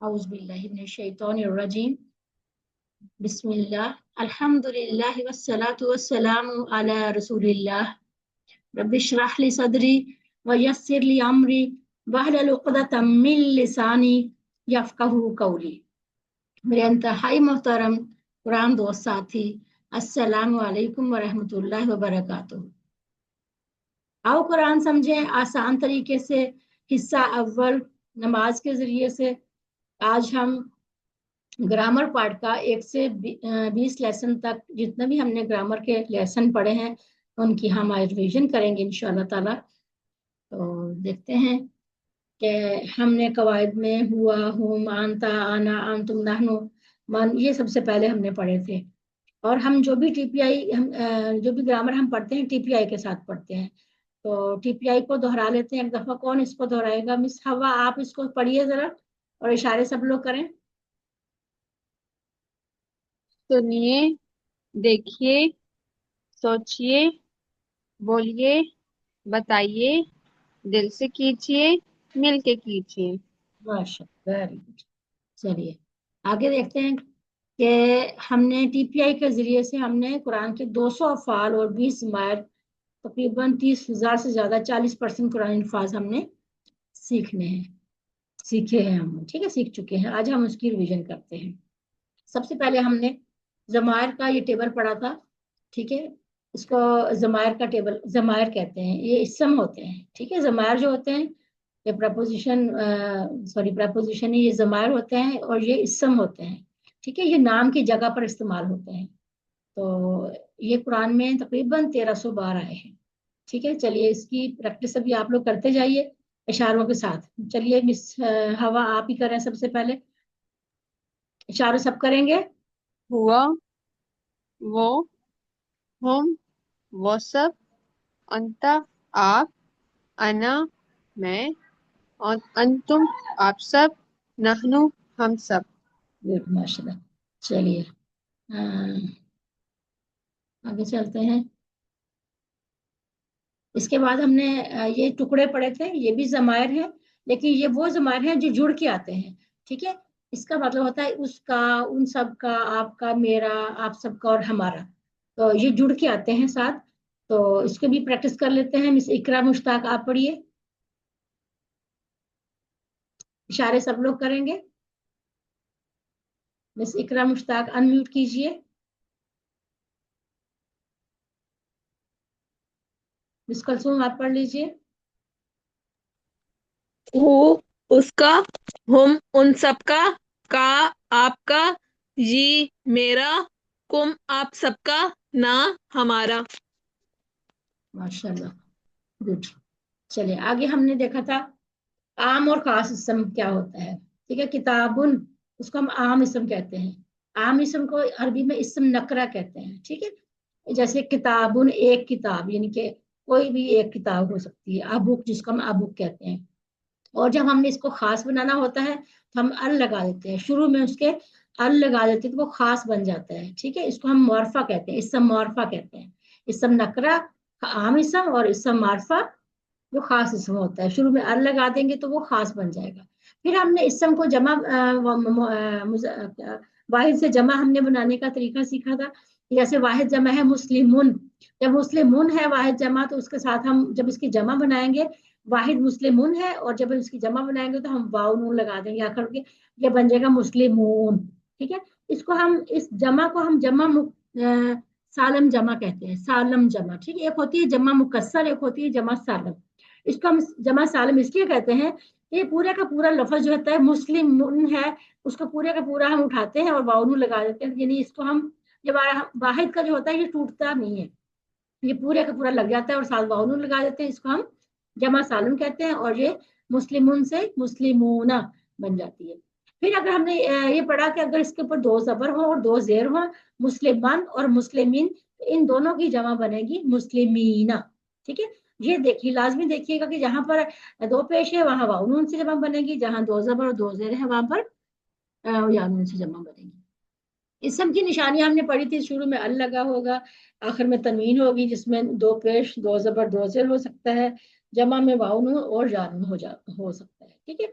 औज़ुबिल्लाहिमिनश्शैतानिर्रजीम बिस्मिल्लाह अल्हम्दुलिल्लाहि वस्सलातु वस्सलामु अला रसूलिल्लाह रब्बिश्रह ली सदरी व यस्सिर ली अमरी वहलुल उक़दतम मिन लिसानी यफ़क़हू क़ौली। मेरे इंतहाई मोहतरम कुरान दोस्त साथी, अस्सलामु अलैकुम व रहमतुल्लाहि व बरकातुहू। आओ कुरान समझें आसान तरीके से। हिस्सा अव्वल, नमाज के जरिए से। आज हम ग्रामर पार्ट का 1 से 20 लेसन तक जितने भी हमने ग्रामर के लेसन पढ़े हैं उनकी हम आज रिवीजन करेंगे इंशाअल्लाह ताला। तो देखते हैं कि हमने कवायद में हुआ, हुम, आंता, आना, अंतुम, नहनु, मन, ये सबसे पहले हमने पढ़े थे। और हम जो भी टीपीआई जो भी ग्रामर हम पढ़ते हैं टीपीआई के साथ पढ़ते हैं। तो टीपीआई को दोहरा लेते हैं एक दफा। कौन इसको दोहराएगा? मिस हवा, आप इसको पढ़िए जरा और इशारे सब लोग करें। सुनिए, देखिए, सोचिए, बोलिए, बताइए, दिल से कीजिए, मिल के कीजिए। माशाल्लाह, वेरी गुड। चलिए आगे देखते हैं कि हमने टीपीआई के जरिए से हमने कुरान के 200 अफ़ाल और 20 ज़मायर, तकरीबन 30,000 से ज्यादा, 40% कुरान अल्फाज हमने सीखे हैं हम, ठीक है, सीख चुके हैं। आज हम उसकी रिवीजन करते हैं। सबसे पहले हमने ज़मायर का ये टेबल पढ़ा था, ठीक है। इसको ज़मायर का टेबल ज़मायर कहते हैं, ये इस्म होते हैं, ठीक है। ज़मायर जो होते हैं ये प्रपोजिशन है, ये ज़मायर होते हैं और ये इस्म होते हैं, ठीक है। ये नाम की जगह पर इस्तेमाल होते हैं। तो ये कुरान में तकरीबन 1300 बार आए हैं, ठीक है। चलिए इसकी प्रैक्टिस अभी आप लोग करते जाइए इशारों के साथ। चलिए मिस हवा, आप ही करें सबसे पहले। इशारे सब करेंगे। हुआ, वो, हम, वो सब, अंता, आप, अना, मैं, और अंतुम, आप सब, नहनु, हम सब। गुड, माशाल्लाह। चलिए आगे चलते हैं। इसके बाद हमने ये टुकड़े पढ़े थे, ये भी ज़मायर हैं, लेकिन ये वो ज़मायर हैं जो जुड़ के आते हैं, ठीक है। इसका मतलब होता है उसका, उन सब का, आपका, मेरा, आप सबका और हमारा। तो ये जुड़ के आते हैं साथ। तो इसको भी प्रैक्टिस कर लेते हैं। मिस इकरा मुश्ताक, आप पढ़िए। इशारे सब लोग करेंगे। मिस इकरा मुश्ताक अनम्यूट कीजिए। मिस कलसूम, आप पढ़ लीजिए। हु उसका, हुम उन सबका, का आपका, ये मेरा, कुम आप सबका, ना हमारा। माशाल्लाह, गुड। चलिए आगे हमने देखा था आम और खास इसम क्या होता है, ठीक है। किताबुन, उसको हम आम इसम कहते हैं। आम इसम को अरबी में इसम नकरा कहते हैं, ठीक है। जैसे किताबुन, एक किताब, यानी कि कोई भी एक किताब हो सकती है। अबुक, जिसको हम अबुक कहते हैं। और जब हमने इसको खास बनाना होता है तो हम अल लगा देते हैं शुरू में, उसके अल लगा देते हैं तो वो खास बन जाता है, ठीक है। इसको हम मौरफा कहते हैं, इसम मौरफा कहते हैं। इसम नकरा आम इसम और इसम मारफा जो खास इसम होता है, शुरू में अल लगा देंगे तो वो खास बन जाएगा। फिर हमने इसम को जमा वाहिद से जमा हमने बनाने का तरीका सीखा था। जैसे वाहिद जमा है मुस्लिमुन, जब मुस्लिमुन है वाहिद जमा तो उसके साथ हम जब इसकी जमा बनाएंगे, वाहिद मुस्लिमुन है और जब इसकी जमा बनाएंगे तो हम वाव नून लगा देंगे आखिर के, ये बन जाएगा मुस्लिमून, ठीक है। इसको हम, इस जमा को हम सालम जमा कहते हैं, सालम जमा, ठीक है। एक होती है जमा मुकस्सर, एक होती है जमा सालम। इसको हम जमा सालम इसलिए कहते हैं कि पूरे का पूरा लफ्ज जो होता है मुस्लिम है, उसको पूरे का पूरा हम उठाते हैं और वाउनू लगा देते हैं, यानी इसको हम, जब वाहिद का जो होता है ये टूटता नहीं है, ये पूरे का पूरा लग जाता है और साथ वाउनू लगा देते हैं। इसको हम जमा सालम कहते हैं और ये मुस्लिमुन से मुस्लिमूना बन जाती है। फिर अगर हमने ये पढ़ा कि अगर इसके ऊपर 2 ज़बर हो और 2 ज़ेर हो, मुस्लिमान और मुस्लिमीन, तो इन दोनों की जमा बनेगी मुस्लिमीना, ठीक है। ये देखिए, लाजमी देखिएगा कि जहां पर 2 पेश है वहां वाव नून से जमा बनेगी, जहां 2 ज़बर और 2 ज़ेर है वहां पर या नून से जमा बनेगी। इसम की निशानी हमने पढ़ी थी, शुरू में अल लगा होगा, आखिर में तनवीन होगी, जिसमें 2 पेश, 2 ज़बर, 2 ज़ेर हो सकता है, जमा में वाव नून और या नून हो सकता है, ठीक है।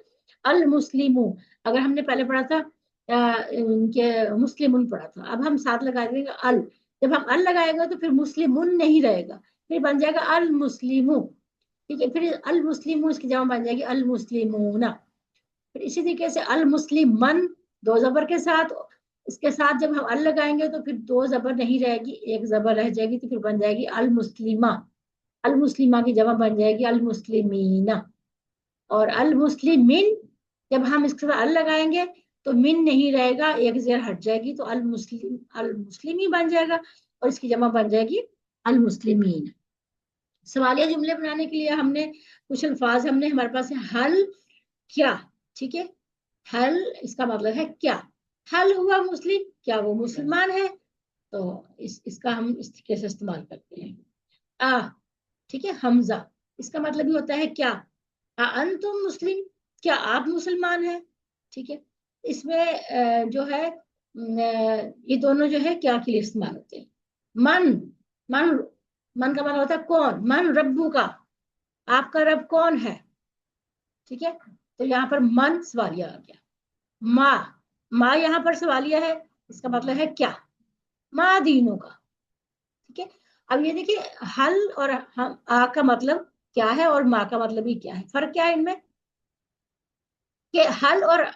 المسلمू, अगर हमने पहले पढ़ा था कि मुस्लिमुन पढ़ा था, अब हम साथ लगा देंगे अल. जब हम अल लगाएगा तो फिर मुस्लिमुन नहीं रहेगा, फिर बन जाएगा अल मुस्लिमू. ठीक है, फिर अल मुस्लिमू इसकी जमा बन जाएगी अल मुस्लिमूना. फिर इसी तरीके से अल मुस्लिमन, दो जबर के साथ, इसके साथ जब हम अल लगाएंगे तो फिर दो जबर नहीं रहेगी, एक जबर रह जाएगी, तो फिर बन जाएगी अल मुस्लिमा. अल मुस्लिमा की जमा बन जाएगी अल मुस्लिमीना. और अल मुस्लिमिन, जब हम इसके साथ अल लगाएंगे तो मिन नहीं रहेगा, एक जेर हट जाएगी, तो अल मुस्लिमी बन जाएगा, और इसकी जमा बन जाएगी अल मुस्लिमीन. सवालिया जुमले बनाने के लिए हमने कुछ अल्फाज हमने हमारे पास है हल, क्या. ठीक है, हल इसका मतलब है क्या. हल हुआ मुस्लिम, क्या वो मुसलमान है, तो इसका हम इस तरीके से इस्तेमाल करते हैं. आ, ठीक है, हमजा, इसका मतलब भी होता है क्या. अंतुम मुस्लिम, क्या आप मुसलमान हैं. ठीक है, इसमें जो है ये दोनों जो है क्या के लिए इस्तेमाल होते हैं. मन, मन, मन का मतलब होता है कौन. मन रब्बू का, आपका रब कौन है. ठीक है, तो यहाँ पर मन सवालिया आ गया. माँ, माँ यहाँ पर सवालिया है, इसका मतलब है क्या. माँ दीनों का. ठीक है, अब ये देखिए हल और हम आ का मतलब क्या है और माँ का मतलब ही क्या है. फर्क क्या है इनमें, कि हल और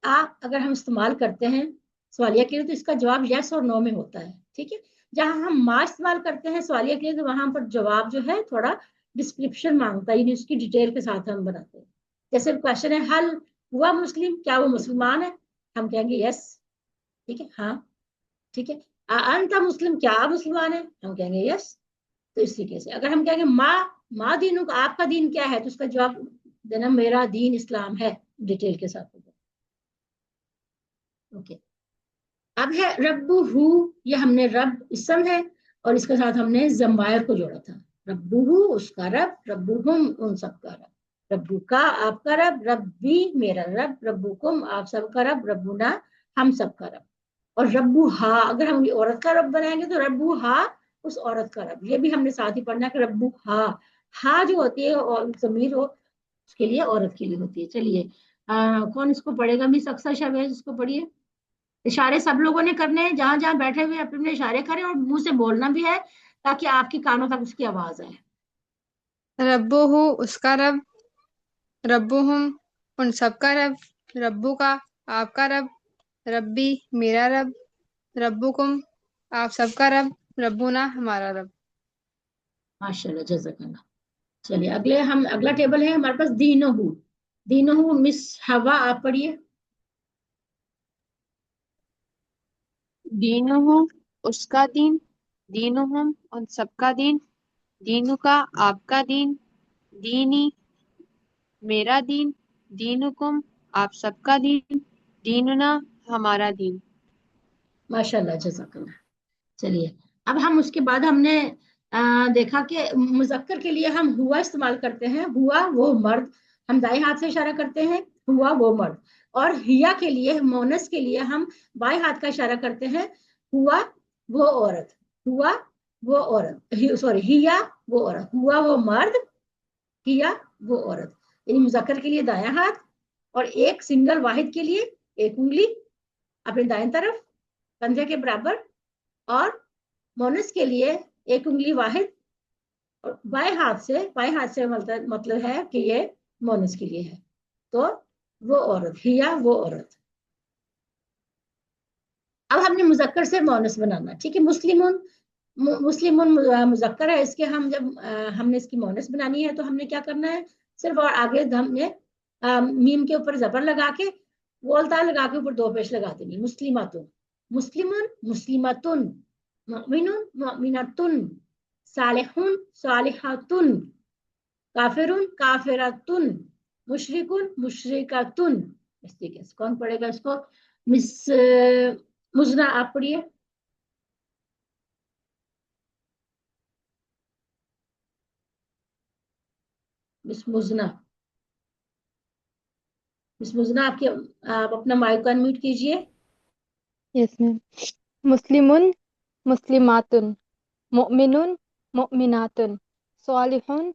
आ अगर हम इस्तेमाल करते हैं सवालिया के लिए तो इसका जवाब यस और नो में होता है. ठीक है, जहां हम माँ इस्तेमाल करते हैं सवालिया के लिए तो वहां पर जवाब जो है थोड़ा डिस्क्रिप्शन मांगता है, यानी उसकी डिटेल के साथ हम बनाते हैं. जैसे क्वेश्चन है हल हुआ मुस्लिम, क्या वो मुसलमान है, हम कहेंगे यस. ठीक है, हाँ. ठीक है, अंता मुस्लिम, क्या आप मुसलमान है, हम कहेंगे यस. तो इस तरीके से अगर हम कहेंगे माँ दीनों का, आपका दीन क्या है, तो उसका जवाब देना मेरा दीन इस्लाम है, डिटेल के साथ होगा. ओके, अब है रब्बू हु, ये हमने रब इसम है और इसके साथ हमने जमायर को जोड़ा था. रब्बू हु उसका रब, रब्बू हम उन सबका रब, रब्बू का आपका रब, रब्बी मेरा रब, रब्बुकुम आप सबका रब, रब्बुना हम सबका रब. और रब्बू हा, अगर हम औरत का रब बनाएंगे तो रब्बू हा उस औरत का रब, ये भी हमने साथ ही पढ़ना है कि रब्बू हा, हा जो होती है और जमीर हो उसके लिए औरत के लिए होती है. चलिए कौन इसको पढ़ेगा, मिस अक्सर शाहबाज इसको पढ़िए. इशारे सब लोगों ने करने हैं, जहां जहां बैठे हुए अपने अपने इशारे करें और मुंह से बोलना भी है ताकि आपके कानों तक उसकी आवाज आए. रब्बुहु उसका रब, रब्बुहुम उन सबका रब, रब्बू का आपका रब, रब्बी मेरा रब, रब्बुकुम आप सबका रब, रब्बुना हमारा रब. माशाल्लाह, जज़ाकल्लाह. चलिए अगले हम अगला टेबल है हमारे पास दीनहु. दीनहु मिस हवा आप पढ़िए. दीनुहु उसका दीन, दीनुहुम उन सबका दीन, दीनु का आपका दीन, दीनी मेरा दीन, दीनुकुम आप सबका दीन, दीनुना हमारा दीन. माशाल्लाह, जज़ाकल्लाह. चलिए अब हम उसके बाद हमने देखा कि मुजक्कर के लिए हम हुआ इस्तेमाल करते हैं, हुआ वो मर्द, हम दाएं हाथ से इशारा करते हैं, हुआ वो मर्द. और हिया के लिए मोनस के लिए हम बाएं हाथ का इशारा करते हैं, हुआ वो औरत, हुआ वो औरत, सॉरी हिया वो औरत, हुआ वो मर्द, हिया वो औरत. यानी मुजक्कर के लिए दायां हाथ और एक सिंगल वाहिद के लिए एक उंगली अपने दाएं तरफ कंधे के बराबर, और मोनस के लिए एक उंगली वाहिद और बाएं हाथ से मतलब है कि ये मोनस के लिए है. तो वो औरत, हिया वो औरत. अब हमने मुजक्कर से मोनस बनाना. ठीक है, मुस्लिमुन, मुस्लिमुन मुजक्कर है, इसके हम जब हमने इसकी मोनस बनानी है तो हमने क्या करना है, सिर्फ और आगे हमने मीम के ऊपर जबर लगा के वोलता लगा के ऊपर दो पेश लगा देनी. मुस्लिमातुन, मुस्लिमुन मुस्लिमातुन, मुमिनुन मुमिनातुन, सालिहुन सालिहातुन, काफिरुन काफिरातुन, मुशरिकुन मुशरिकातुन. इस तरीके से कौन पढ़ेगा इसको, मिस मुजना आप पढ़िए. मिस मुजना, मिस मुजना आपके आप अपना माइक को अनम्यूट कीजिए. Yes ma'am. मुस्लिमुन मुस्लिमातुन, मुमिनुन मुमिनातुन, स्वालिहुन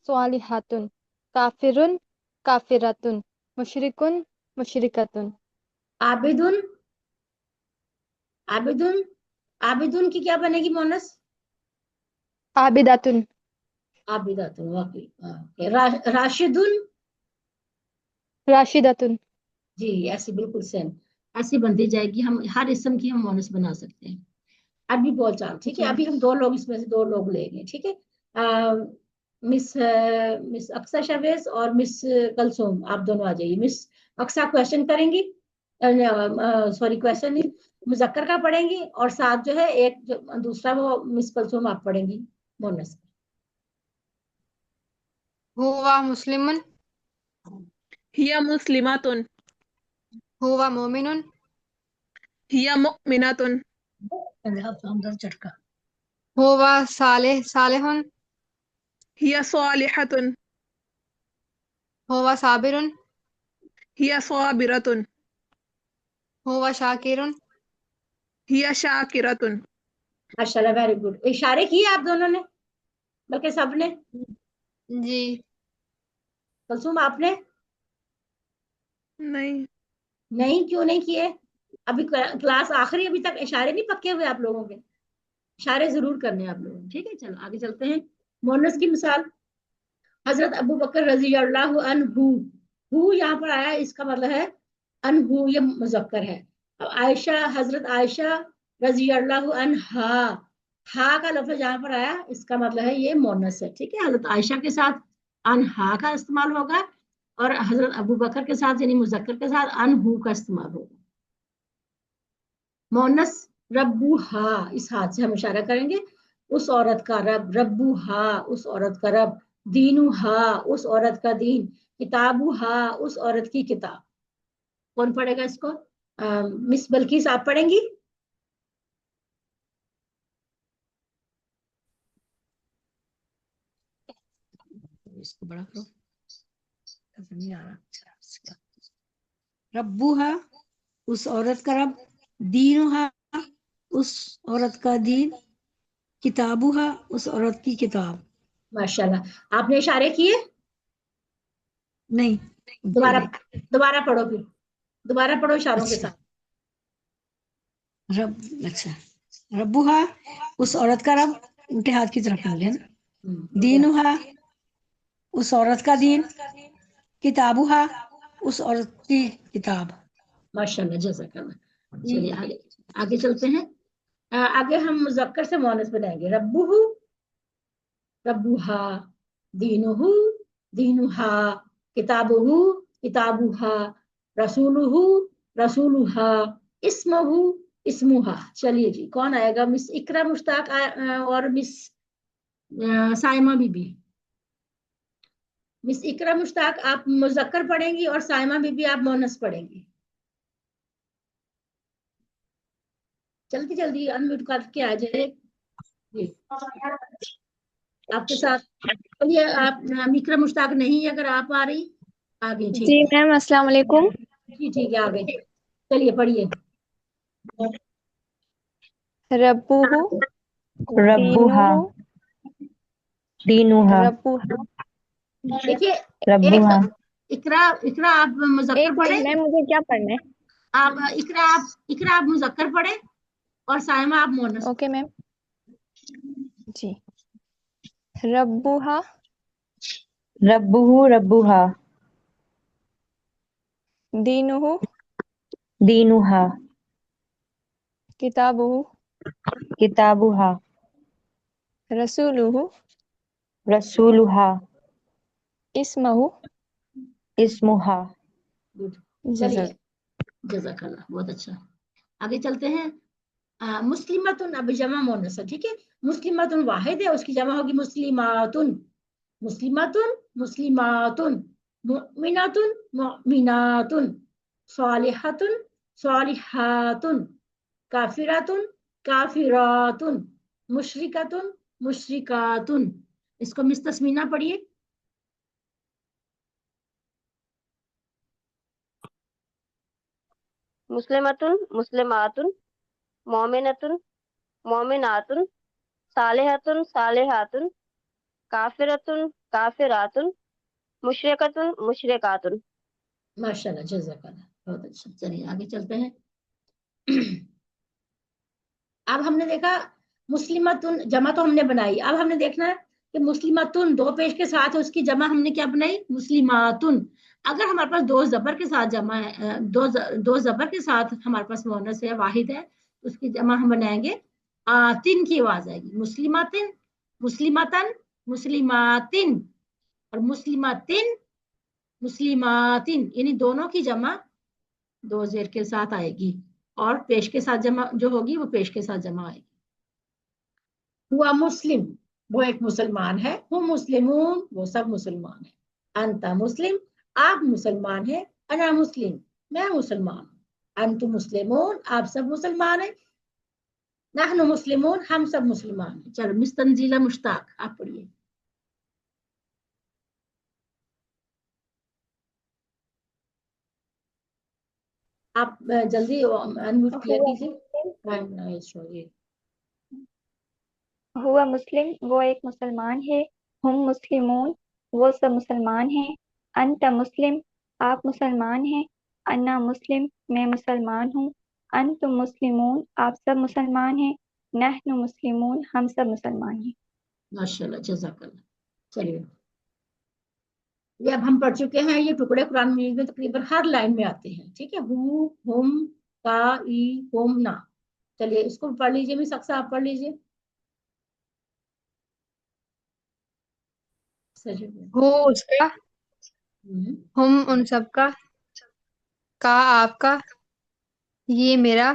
स्वालिहातुन, काफिरुन काफिरातुन, मुशरिकुन मुशरिकतुन आबिदुन, आबिदुन, आबिदुन की क्या बनेगी मोनस? आबिदातुन आबिदातुन, वाकई राशिदुन, राशिदतुन जी ऐसी बिल्कुल सेम ऐसी बनती जाएगी। हम हर इसम की हम मोनस बना सकते हैं। अरबी बोलचाल, ठीक है। जी अभी हम दो लोग, इसमें से दो लोग लेंगे, ठीक है। मिस अक्सा शावेज और मिस कलसूम, आप दोनों आ जाइए। मिस अक्सा क्वेश्चन करेंगी, सॉरी क्वेश्चन नहीं, मुजक्कर का पढ़ेंगी, और साथ जो है एक जो दूसरा वो मिस कलसूम आप पढ़ेंगी मोनस। हुवा मुस्लिमुन, हिया मुस्लिमातुन, हुवा मोमिनुन, हिया मुमिनातुन, अंदर चटका। हुवा सालिहुन, हिया सालिहतुन, हुवा साबिरुन, हिया साबिरतुन, हुवा शाकिरुन। हिया शाकिरतुन। माशाल्लाह, वेरी गुड। इशारे किए आप दोनों ने, बल्कि सबने। जी कलसूम आपने नहीं, नहीं, क्यों नहीं किए? अभी क्लास आखिरी, अभी तक इशारे नहीं पक्के हुए आप लोगों के। इशारे जरूर करने हैं आप लोगों ने, ठीक है। चलो आगे चलते हैं। मोनस की मिसाल, हजरत अबू बकर रजी अल्लाह अन्हु, हु यहाँ पर आया, इसका मतलब है अनहु, ये मुजक्कर है। अब आयशा, हजरत आयशा रजी अल्लाह अन्हा, हा का लफ्ज यहाँ पर आया, इसका मतलब है ये मोनस है, ठीक है। हजरत आयशा के साथ अनहा का इस्तेमाल होगा, और हजरत अबू बकर के साथ यानी मुजक्कर के साथ अनहु का इस्तेमाल होगा। मोनस रब्बुहा, इस हाथ से हम इशारा करेंगे, उस औरत का रब, रब्बुहा उस औरत का रब, दीनुहा उस औरत का दीन, किताबुहा उस औरत की किताब। कौन पढ़ेगा इसको? मिस बल्किस आप पढ़ेंगी? इसको बड़ा करो, नहीं आ रहा। रब्बुहा उस औरत का रब, दीनुहा उस औरत का दीन, किताबुहा उस औरत की किताब। माशाल्लाह, आपने इशारे किए? नहीं, दोबारा, दोबारा पढ़ो, फिर दोबारा पढ़ो इशारों के अच्छा साथ। रब, अच्छा रब्बुहा उस औरत का रब, उल्टे हाथ की तरफ कर लेना। दीनुहा उस औरत का दीन, किताबुहा उस औरत की किताब। माशाल्लाह, जज़ाकल्लाह। चलिए आगे, आगे चलते हैं। आगे हम मुजक्कर से मोनस बनाएंगे। रब्बुहु, रब्बुहा, दीनुहु, दीनुहा, किताबुहु, किताबुहा, रसूलुहु, रसूलुहा, इस्मुहु, इस्मुहा। चलिए जी, कौन आएगा? मिस इकरा मुश्ताक और मिस साइमा बीबी। मिस इकरा मुश्ताक आप मुजक्कर पढ़ेंगी, और साइमा बीबी आप मोनस पढ़ेंगी। जल्दी जल्दी अनम्यूट करके आ जाए जी। आपके साथ चलिए, आप मिकरा मुश्ताक नहीं, अगर आप आ रही आगे, ठीक जी है। मैम, अस्सलाम वालेकुम। जी ठीक है, आगे चलिए पढ़िए। रब्बुहु रब्बुहा दीनुहु दीनुहा रब्बुहा। देखिए, रब्बुहा। एक इकरा, इकरा आप मुजक्कर एक पढ़े। मैम, मुझे क्या पढ़ना है? आप इकरा आप मुजक्कर पढ़े, और साइमा आप मोनस। Okay ma'am. जी, रब्बुहा रब्बुहु रब्बुहा दीनुहु दीनुहा किताबुहु किताबुहा रसूलुहु रसूलुहा इस्महु इस्मुहा। गुड, जज़ा। चलिए, जज़ाकल्लाह, बहुत अच्छा। आगे चलते हैं। मुस्लिमतुन अब जमा मोनस है, ठीक है। मुस्लिमतुन वाहिद है, उसकी जमा होगी मुस्लिमातुन, मुस्लिमतुन, मुस्लिमातुन, मुमिनातुन, मुमिनातुन, सालिहतुन, सालिहातुन, काफिरातुन, काफिरातुन, मुशरिकतुन, मुशरिकातुन। इसको मिस तस्मीना पढ़िए। मुस्लिमतुन मुस्लिमातुन मोमिनतुन मोमिनातुन सालिहतुन सालिहातुन काफिरतुन काफिरातुन मुशरिकतुन मुशरिकातुन। माशाल्लाह, जज़ाकल्लाह, बहुत अच्छा। चलिए आगे चलते हैं। अब हमने देखा मुस्लिमतुन जमा तो हमने बनाई, अब हमने देखना है कि मुस्लिमतुन दो पेश के साथ है, उसकी जमा हमने क्या बनाई, मुस्लिमातुन। अगर हमारे पास दो जबर के साथ जमा है, दो जबर के साथ हमारे पास मुअन्नस है, वाहिद है, तो उसकी जमा हम बनाएंगे आतिन की आवाज आएगी, मुस्लिमातिन, मुस्लिमतन, मुस्लिमातिन, और मुस्लिमातिन, मुस्लिमातिन, यानी दोनों की जमा दो जेर के साथ आएगी, और पेश के साथ जमा जो होगी वो पेश के साथ जमा आएगी। हुआ मुस्लिम, वो एक मुसलमान है, हुम मुस्लिमून, वो सब मुसलमान है, अंता मुस्लिम, आप मुसलमान है, अना मुस्लिम, मैं मुसलमान हूँ, अंतु मुस्लिमून, आप सब मुसलमान है, नहनु मुस्लिमून, हम सब मुसलमान हैं। चलो मिस तंजीला मुश्ताक आप पढ़िए। आप जल्दी अनम्यूट किया कीजिए। सॉरी, हुआ मुस्लिम, वो एक मुसलमान है, हम मुस्लिमून, वो सब मुसलमान हैं, अंत मुस्लिम, आप मुसलमान हैं, अन्ना मुस्लिम, मैं मुसलमान हूँ, अंतुम मुस्लिमून, आप सब मुसलमान हैं, नहनु मुस्लिमून, हम सब मुसलमान हैं। माशाल्लाह, जज़ाकल्लाह। चलिए ये अब हम पढ़ चुके हैं, ये टुकड़े कुरान मजीद में तकरीबन हर लाइन में आते हैं, ठीक है, हु, हुम, का, ई, हुम, ना। चलिए इसको पढ़ लीजिए, मिस अक्सा आप पढ़ लीजिए। हो उसका, हम उन सबका, का आपका, ये मेरा,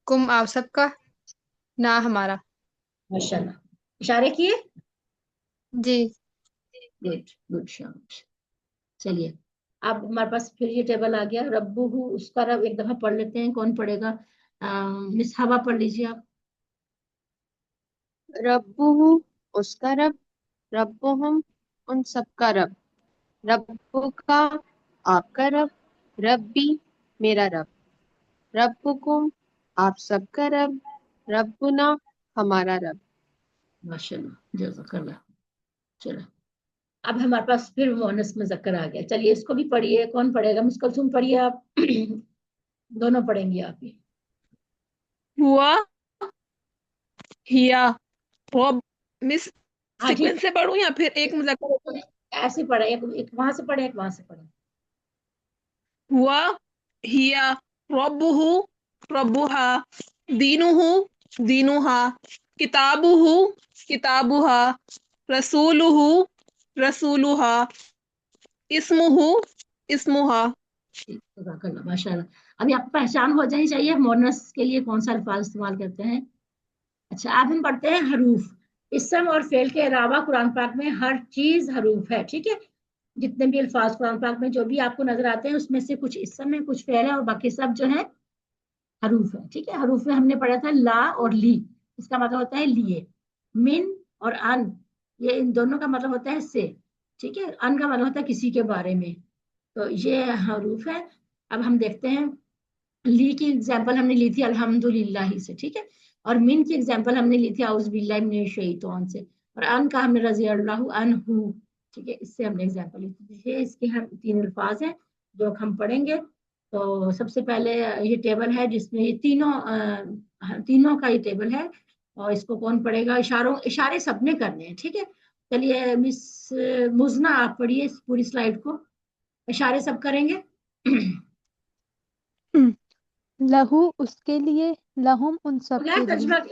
कुम आप सबका, ना हमारा। माशाल्लाह, इशारे किए, जी। गुड गुड, शाबाश। चलिए अब हमारे पास फिर ये टेबल आ गया, रब्बुहु, उसका रब एक दफा पढ़ लेते हैं, कौन पढ़ेगा, मिस हवा पढ़ लीजिए आप। रब्बुहु उसका रब, रब्बुहुम उन सबका रब, रब्बुका आपका रब, रब्बी मेरा रब, रब्बुकुम आप सबका रब, रब्बुना हमारा रब। माशाल्लाह, जज़ाकल्लाह। चलो अब हमारे पास फिर मुअन्नस मुज़क्कर आ गया। चलिए इसको भी पढ़िए, कौन पढ़ेगा, मिस कुलसुम पढ़िए आप। दोनों पढ़ेंगे आप ही। हुआ, हिया, वो मिस हाँ ठीक, सीक्वेंस से पढ़ूं या फिर एक मुज़क्कर? ऐसे पढ़े, एक वहां से पढ़े, एक वहां से पढ़े। हुआ, हिया, रब्बुहु, रब्बुहा, दीनुहु, दीनुहा, किताबुहु, किताबुहा, रसूलुहु, रसूलुहा, इस्मुहु, इस्मुहा। जज़ाकल्लाह, माशाल्लाह। अभी आपको पहचान हो जानी चाहिए मुअन्नस के लिए कौन सा अल्फाज इस्तेमाल करते हैं। अच्छा अब हम पढ़ते हैं हरूफ। इस्म और फेल के अलावा कुरान पाक में हर चीज हरूफ है, ठीक है, जितने भी अल्फाज कुरान पाक में जो भी आपको नजर आते हैं उसमें से कुछ इस्म है, कुछ फेल है, और बाकी सब जो है हरूफ है, ठीक है। हरूफ में हमने पढ़ा था ला और ली, इसका मतलब होता है लिए। मिन और अन, ये इन दोनों का मतलब होता है से, ठीक है। अन का मतलब होता है किसी के बारे में, तो ये हरूफ है। अब हम देखते हैं, ली की एग्जाम्पल हमने ली थी अल्हम्दुलिल्लाह से, ठीक है, और मिन की एग्जाम्पल हमने ली थी औज़ु बिल्लाहि मिनश शैतान से, और अन का हमने रज़ी अल्लाहु अन्हु, ठीक है, इससे हमने एग्जाम्पल ली थी। ये इसके हम तीन अल्फाज हैं जो हम पढ़ेंगे। तो सबसे पहले ये टेबल है जिसमें ये तीनों का ये टेबल है, और इसको कौन पढ़ेगा, इशारे सबने करने हैं, ठीक है। चलिए मिस मुजना आप पढ़िए इस पूरी स्लाइड को, इशारे सब करेंगे। लहू उसके लिए, लहुम उन सब के लिए।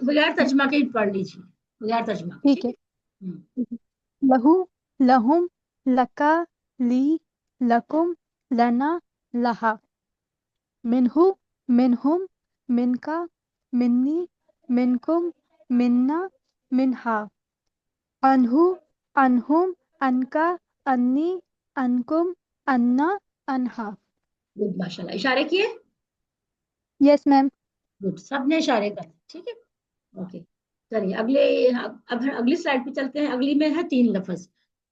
बगैर तर्जमा के पढ़ लीजिए, बगैर तर्जमा के, ठीक ठीक है। है। लहू, लहुम, लका, ली, लकुम, लना, लहा। मिनहु, मिनहुम, मिनका, मिन्नी, मिनकुम, मिन्ना, मिनहा। अनहु, अनहुम, अनका, अन्नी, अनकुम, अन्ना, अनहा। गुड, माशाल्लाह। इशारे किए, यस मैम। गुड, सबने इशारे कर, ठीक है, ओके। चलिए अब अगली स्लाइड पे चलते हैं। अगली में है तीन लफ्ज,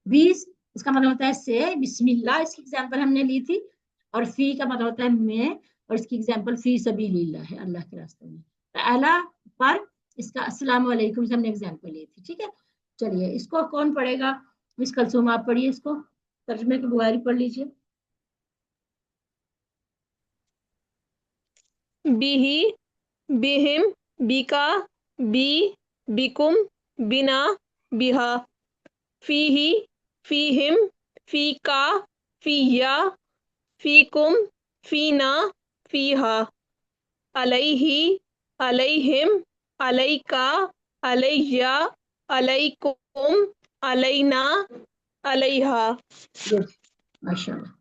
20, इसका मतलब होता है से, बिस्मिल्लाह इसकी एग्जाम्पल हमने ली थी, और फी का मतलब होता है मैं, और इसकी एग्जाम्पल फी सबीलिल्लाह है, अल्लाह के रास्ते में। अला पर, इसका अस्सलाम वालेकुम से हमने एग्जाम्पल ली थी, ठीक है। चलिए इसको कौन पढ़ेगा, मिस कलसूम आप पढ़िए इसको, तर्जमे की बुखारी पढ़ लीजिए। बिही बिहिम बिका बी बिकुम बिना बिहा फीही फीहिम फीका फीया फीकुम फीना फीहा अलैहि अलैहिम अलैका अलैया अलैकुम अलैना अलैहा। गुड, माशाल्लाह।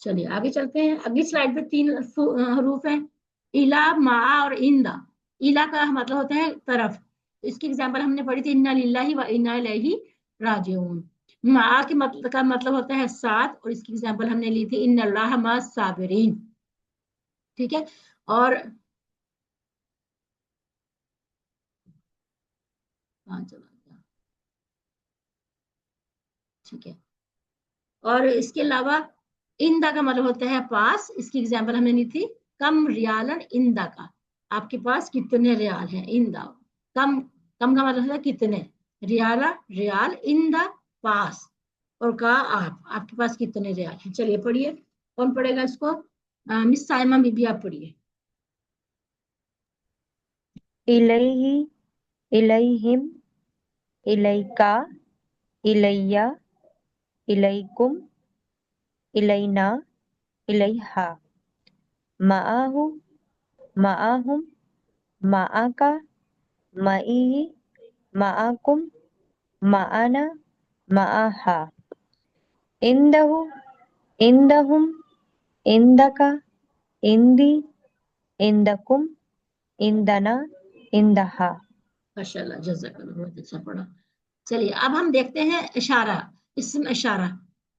चलिए आगे चलते हैं। अगली स्लाइड पे 3 हरूफ हैं, इला, मा और इंदा। इला का मतलब होता है तरफ, इसकी एग्जांपल हमने पढ़ी थी, इन्ना लिल्लाहि व इन्ना इलैहि राजिऊन। मा के मतलब होता है साथ, और इसकी एग्जांपल हमने ली थी, इन्नल्लाह मा साबिरीन। ठीक है, और चला गया, ठीक है। और इसके अलावा इंदा का मतलब होता है पास, इसकी एग्जांपल हमने ली थी, कम रियालन इंदा का, आपके पास कितने रियाल हैं। इंदा कम, कम का मतलब है कितने, रियाला रियाल, इंदा पास, और का आपके पास कितने रियाल हैं। चलिए पढ़िए, कौन पढ़ेगा इसको? मिस साइमा बीबी आप पढ़िए। इलैहि इलैहिम इलैका इलैया इलैकुम इलैना इलैहा माआहु माआहुम माआका माई माआकुम माआना माआहा इंदहु इंदहुम इंदका इंदी इंदकुम इंदना इंदहा। माशाल्लाह, जज़ाकल्लाह, बहुत अच्छा पढ़ा। चलिए अब हम देखते हैं इशारा, इस्म इशारा।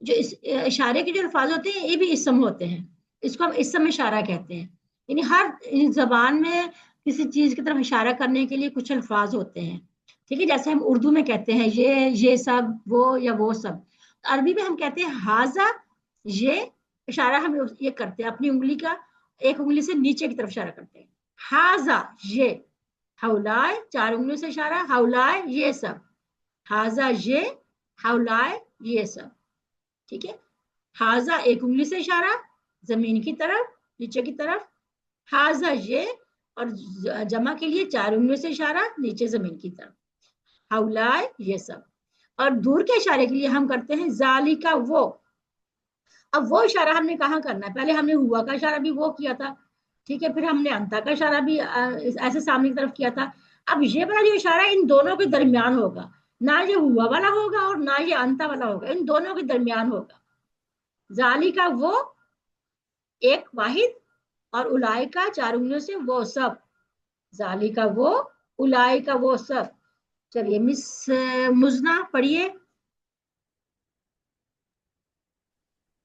जो इस इशारे के जो अल्फाज होते हैं ये भी इस्म होते हैं, इसको हम इस्म इशारा कहते हैं। यानी हर जबान में किसी चीज की तरफ इशारा करने के लिए कुछ अल्फाज होते हैं। ठीक है, जैसे हम उर्दू में कहते हैं ये सब, वो या वो सब। अरबी में हम कहते हैं हाजा, ये इशारा हम ये करते हैं, अपनी उंगली का एक उंगली से नीचे की तरफ इशारा करते हैं, हाजा ये। हौलाए 4 उंगलियों से इशारा, हौलाए ये सब, हाजा ये, हौलाए ये सब। ठीक है, हाजा एक उंगली से इशारा जमीन की तरफ, नीचे की तरफ, हाजा ये, और जमा के लिए 4 उंगलियों से इशारा नीचे जमीन की तरफ, हौलाए ये सब। और दूर के इशारे के लिए हम करते हैं जालिका वो। अब वो इशारा हमने कहाँ करना है, पहले हमने हुआ का इशारा भी वो किया था, ठीक है, फिर हमने अंता का इशारा भी ऐसे सामने की तरफ किया था। अब ये वाला जो इशारा इन दोनों के दरमियान होगा, ना ये हुआ वाला होगा और ना ये अंता वाला होगा, इन दोनों के दरमियान होगा। जाली का वो एक वाहिद, और उलाई का 4 उंगलियों से वो सब, जाली का वो, उलाई का वो सब। चलिए मिस मुजना पढ़िए।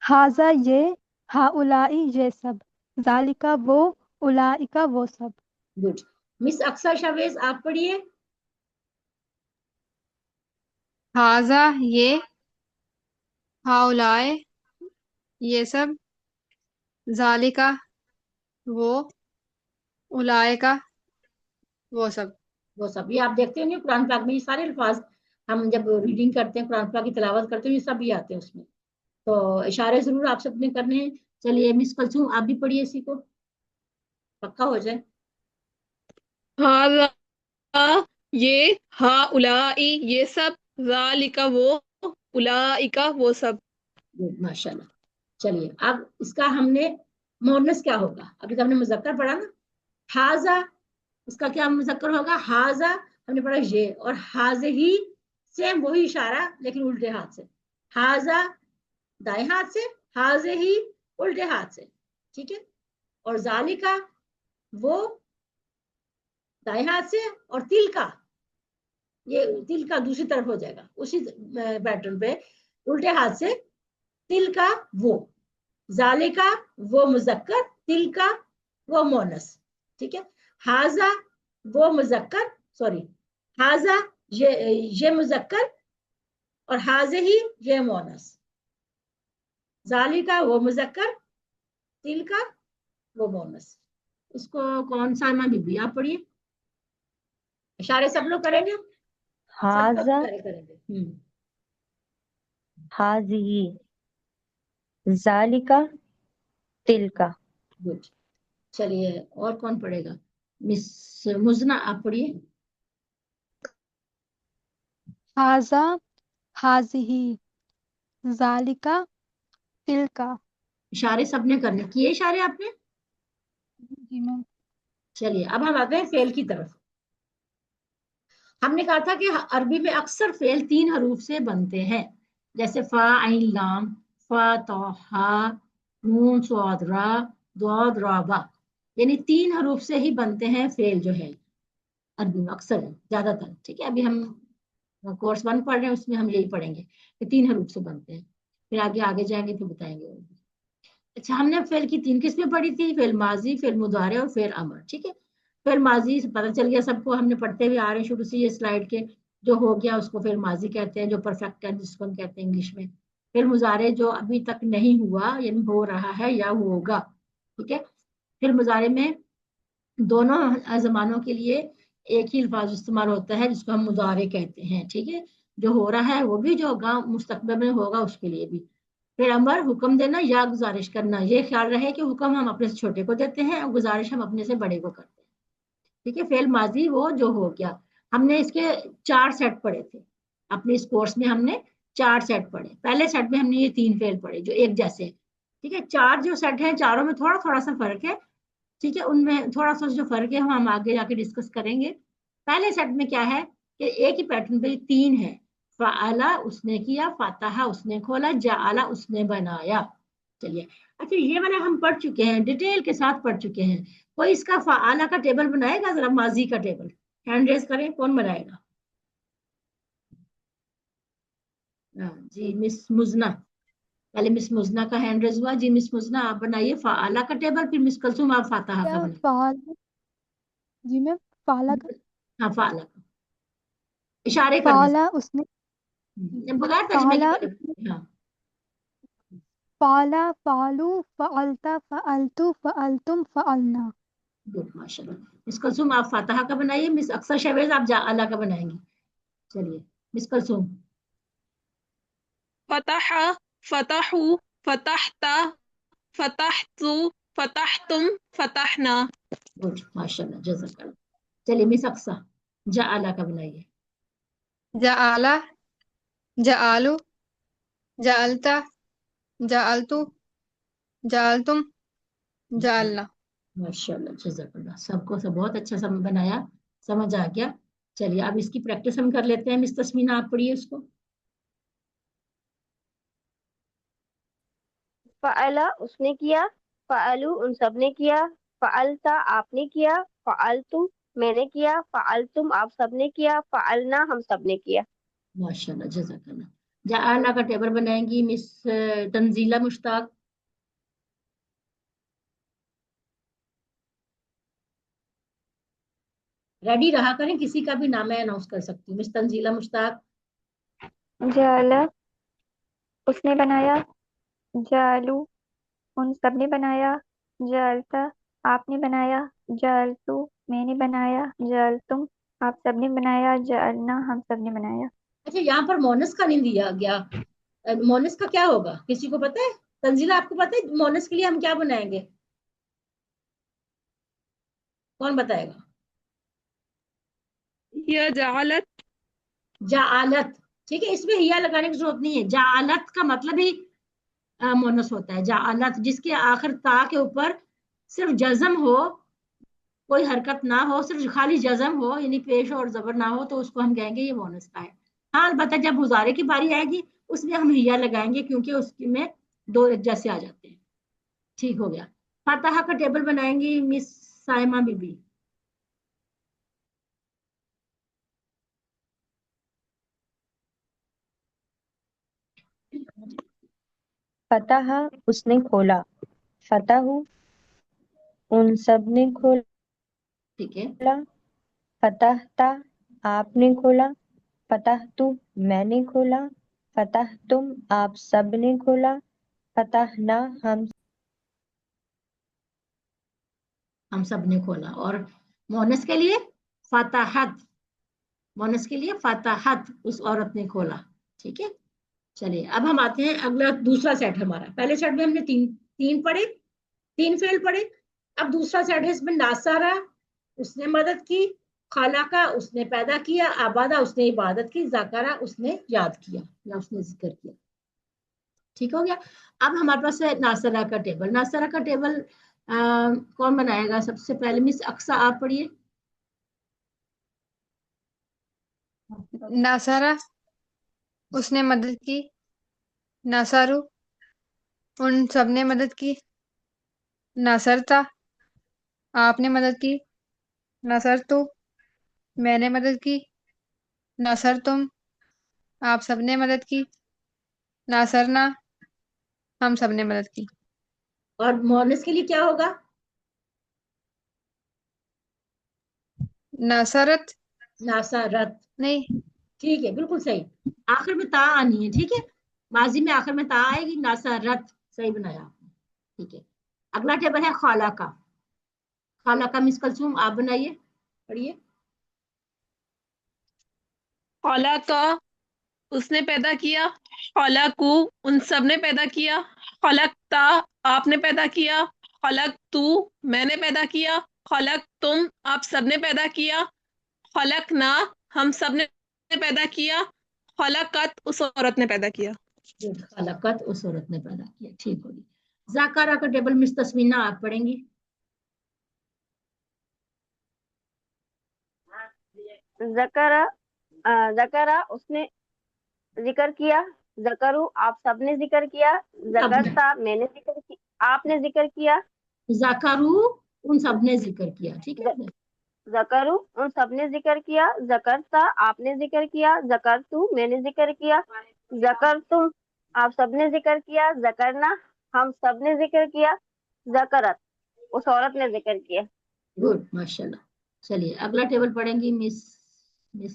हाजा ये, हाउलाई ये सब, जालिका वो, उलाइका वो सब। गुड। मिस अक्सर शावेज आप पढ़िए। हाजा ये, हाउलाए ये सब, जालिका वो, उलाइका वो सब। वो सब, ये आप देखते होंगे कुरान पाक में ये सारे अल्फाज, हम जब रीडिंग करते हैं कुरान पाक की तिलावत करते हैं, ये सब भी आते हैं उसमें। तो इशारे जरूर आप सबने करने हैं। चलिए मिस कलसूम आप भी पढ़िए इसी को, पक्का हो जाए। हाजा ये, हा उलाई ये सब, जालिका वो, उलाइका वो सब। गुड, माशाल्लाह। चलिए अब इसका हमने मोनस क्या होगा, अभी तो हमने मुजक्कर पढ़ा ना, हाजा, इसका क्या मुजक्कर होगा, हाजा हमने पढ़ा ये, और हाजे ही सेम वही इशारा लेकिन उल्टे हाथ से, हाजा दाएं हाथ से, हाजे ही उल्टे हाथ से। ठीक है, और जालिका वो दाएं हाथ से, और तिल का, ये तिल का दूसरी तरफ हो जाएगा उसी पैटर्न पे, उल्टे हाथ से, तिल का वो, जालिका वो मुजक्कर, तिल का वो मोनस। ठीक है, हाजा वो मुजक्कर, सॉरी, हाजा ये मुजक्कर, और हाजे ही ये मोनस, जालिका वो मुजक्कर, तिल का वो मोनस। इसको कौन सा ना बीबी आप पढ़िए, इशारे सब लोग करेंगे, सब लोग हाजा इशारे करेंगे। हाजिही जालिका तिलका। गुड। चलिए और कौन पढ़ेगा? मिस मुजना आप पढ़िए। हाजा हाजिही जालिका तिलका। इशारे सबने करने किए, इशारे आपने। जी मैम। चलिए अब हम आते हैं फेल की तरफ। हमने कहा था कि अरबी में अक्सर फेल 3 हरूफ से बनते हैं, जैसे फा आइन लाम, फा तो हा, नून स्वाद रा, द्वाद रा बा, यानी 3 हरूफ से ही बनते हैं फेल जो है अरबी में अक्सर, ज्यादातर। ठीक है, अभी हम कोर्स 1 पढ़ रहे हैं, उसमें हम यही पढ़ेंगे कि 3 हरूफ से बनते हैं। फिर आगे आगे जाएंगे फिर बताएंगे और भी। अच्छा, हमने फेल की 3 किस्में पढ़ी थी, फेल माजी, फेल मुदारे और फेल अमर। ठीक है, फेल माजी से पता चल गया सबको, हमने पढ़ते हुए आ रहे हैं शुरू से ये स्लाइड के। जो हो गया उसको फेल माजी कहते हैं, जो परफेक्ट है जिसको हम कहते हैं इंग्लिश में। फेल मुजारे जो अभी तक नहीं हुआ, यानी हो रहा है या होगा। ठीक है, फेल मुजारे में दोनों जमानों के लिए एक ही अल्फाज इस्तेमाल होता है, जिसको हम मुजारे कहते हैं। ठीक है, जो हो रहा है वो भी, जो होगा मुस्तकबिल में होगा उसके लिए भी। फिर अमर, हुक्म देना या गुजारिश करना। ये ख्याल रहे कि हुक्म हम अपने से छोटे को देते हैं और गुजारिश हम अपने से बड़े को करते हैं। ठीक है, फेल माजी वो जो हो गया। हमने इसके 4 सेट पढ़े थे अपने इस कोर्स में, हमने 4 सेट पढ़े। पहले सेट में हमने ये 3 फेल पढ़े जो एक जैसे। ठीक है, 4 जो सेट है, चारों में थोड़ा थोड़ा सा फर्क है। ठीक है, उनमें थोड़ा सा जो फर्क है हम आगे जाके डिस्कस करेंगे। पहले सेट में क्या है कि एक ही पैटर्न पे 3 है। फ़अला उसने किया, फ़तहा उसने खोला, जअला उसने बनाया। चलिए, अच्छा ये वाला हम पढ़ चुके हैं, डिटेल के साथ पढ़ चुके हैं। कोई इसका फ़अला का टेबल बनाएगा जरा, माजी का टेबल? हैंड रेज करें, कौन बनाएगा? जी मिस मुजना, पहले मिस मुजना का हैंड रेज हुआ। जी मिस मुजना आप बनाइए फ़अला का टेबल, फिर मिस कलसुम आप फ़तहा का क्या बनाइए। फाल? जी मैम, फाला का। हाँ फ़अला का इशारे करने से। फाला उसने बगैर तर्जमे के फाला पहले। हाँ, फाला फालू फ़अलता फ़अलतु फ़अलतुम फ़अलना। गुड माशाल्लाह। मिस कुलसुम आप फातिहा का बनाइए, मिस अक्सर शहवेज आप जाअला का बनाएंगी। चलिए मिस कुलसुम। फतह, फतहू, फतहता, फतहतु, फतहतुम, फतहना। गुड माशाल्लाह, जज़ाकल्लाह। चलिए मिस अक्सा जाअला का बनाइए। जआला, जआलू, जआलता, जआलतु, जआलतुम, जआलना। माशाल्लाह, जज़ाकल्लाह। सबको सब बहुत अच्छा सब बनाया, समझ आ गया। चलिए अब इसकी प्रैक्टिस हम कर लेते हैं। मिस तस्मीना आप पढ़िए उसको। फ़अला उसने किया, फ़अलू उन सब ने किया, फ़अलता आपने किया, फ़अलतुम मैंने किया, फ़अलतुम आप सब ने किया, फ़अलना हम सब ने किया। माशाल्लाह, जज़ाकल्लाह। जाअला का टेबल बनाएंगी मिस तंजीला मुश्ताक। रेडी रहा करें, किसी का भी नाम मैं अनाउंस कर सकती हूँ। मिस तंजीला मुश्ताक। जाला उसने बनाया, जालू उन सब ने बनाया, जालता आपने बनाया, जालतू मैंने बनाया, जालतुम आप सब ने बनाया, जालना हम सब ने बनाया। अच्छा, यहाँ पर मोनस का नहीं दिया गया। मोनस का क्या होगा, किसी को पता है? तंजीला आपको पता है मोनस के लिए हम क्या बनाएंगे? कौन बताएगा? या जालत, जाआलत। ठीक है, इसमें हिया लगाने की जरूरत नहीं है। जाआलत का मतलब ही मोनस होता है। जाआलत जिसके आखिर ता के ऊपर सिर्फ जज्म हो, कोई हरकत ना हो, सिर्फ खाली जज्म हो, यानी पेश और जबर ना हो, तो उसको हम कहेंगे ये मोनस का है। हाँ, अलबत्ता जब मुजारे की बारी आएगी उसमें हम हिया लगाएंगे, क्योंकि उसमें 2 एक जैसे आ जाते हैं। ठीक हो गया। फातिहा का टेबल बनाएंगी मिस साइमा बीबी। फतह उसने खोला, फतहू उन सब ने ठीक है, खोला, फतहता आपने खोला, फतहतु मैंने खोला, फतहतुम आप सब ने खोला, फतहना हम सब ने खोला। और मोनस के लिए फताहत, मोनस के लिए फताहत उस औरत ने खोला। ठीक है, चलिए अब हम आते हैं अगला दूसरा सेट हमारा। पहले सेट में हमने तीन तीन पढ़े, 3 फेल पढ़े। اب دوسرا سیٹ ہے اس میں ناصرہ اس نے مدد کی، خالقہ اس نے پیدا کیا، آبادہ اس نے عبادت کی، ذکرہ اس نے یاد کیا یا اس نے ذکر کیا. ٹھیک ہو گیا. اب ہمارے پاس ہے ناصرہ کا ٹیبل. ناصرہ کا ٹیبل کون بنائے گا؟ سب سے پہلے مس اقصا آپ پڑھیے. ناصرہ اس نے مدد کی، ناصرو ان سب نے مدد کی، ناصرتا آپ نے مدد کی، ناصرتو میں نے مدد کی، ناصرتم آپ سب نے مدد کی، ناصرنا ہم سب نے مدد کی. اور مؤنث کے لیے کیا ہوگا؟ ناصرت ناصرت. نہیں، ٹھیک ہے بالکل صحیح. آخر میں تا آنی ہے. ٹھیک ہے، ماضی میں آخر میں تا آئے گی. ناصرت صحیح بنایا آپ نے. ٹھیک ہے. اگلا ٹیبل ہے خالقہ. خالقہ مس کلثوم آپ بنائیے، پڑھیے. خلق اس نے پیدا کیا، خلقو ان سب نے پیدا کیا، خلقتا آپ نے پیدا کیا، خلقتو میں نے پیدا کیا، خلقتم آپ سب نے پیدا کیا، خلقنا ہم سب نے پیدا کیا، خلقت اس عورت نے پیدا کیا. خلقت اس عورت نے پیدا کیا. ٹھیک ہوگی. ذکرہ کا ٹیبل مس تسمینہ آپ پڑھیں گی. ذکرہ اس نے ذکر کیا، ذکرو آپ سب نے ذکر کیا، ذکرتا میں نے ذکر کیا، آپ نے ذکر کیا، ذکرو ان سب نے ذکر کیا. ٹھیک ہے. ذکرو ان سب نے ذکر کیا، ذکرتا آپ نے ذکر کیا، ذکرتو میں نے ذکر کیا، ذکرتم آپ سب نے ذکر کیا، ذکرنا ہم سب نے ذکر کیا، ذکرت اس عورت نے ذکر کیا. گڈ ماشاء اللہ. چلیے اگلا ٹیبل پڑھیں گی مس